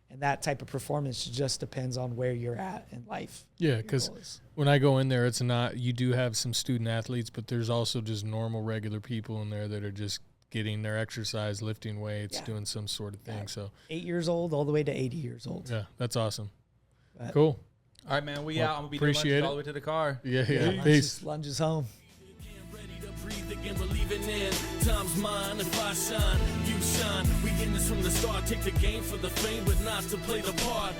And that type of performance just depends on where you're at in life. Yeah, because when I go in there, it's not, you do have some student athletes, but there's also just normal, regular people in there that are just getting their exercise, lifting weights, doing some sort of thing. Yeah. So 8 years old all the way to 80 years old. Yeah, that's awesome. But cool. All right, man. We out. I'm going to be doing lunches all the way to the car. Yeah. Peace. Lunges home. Breathe again, believing in time's mine. If I shine, you shine. We in this from the start. Take the game for the fame, but not to play the part.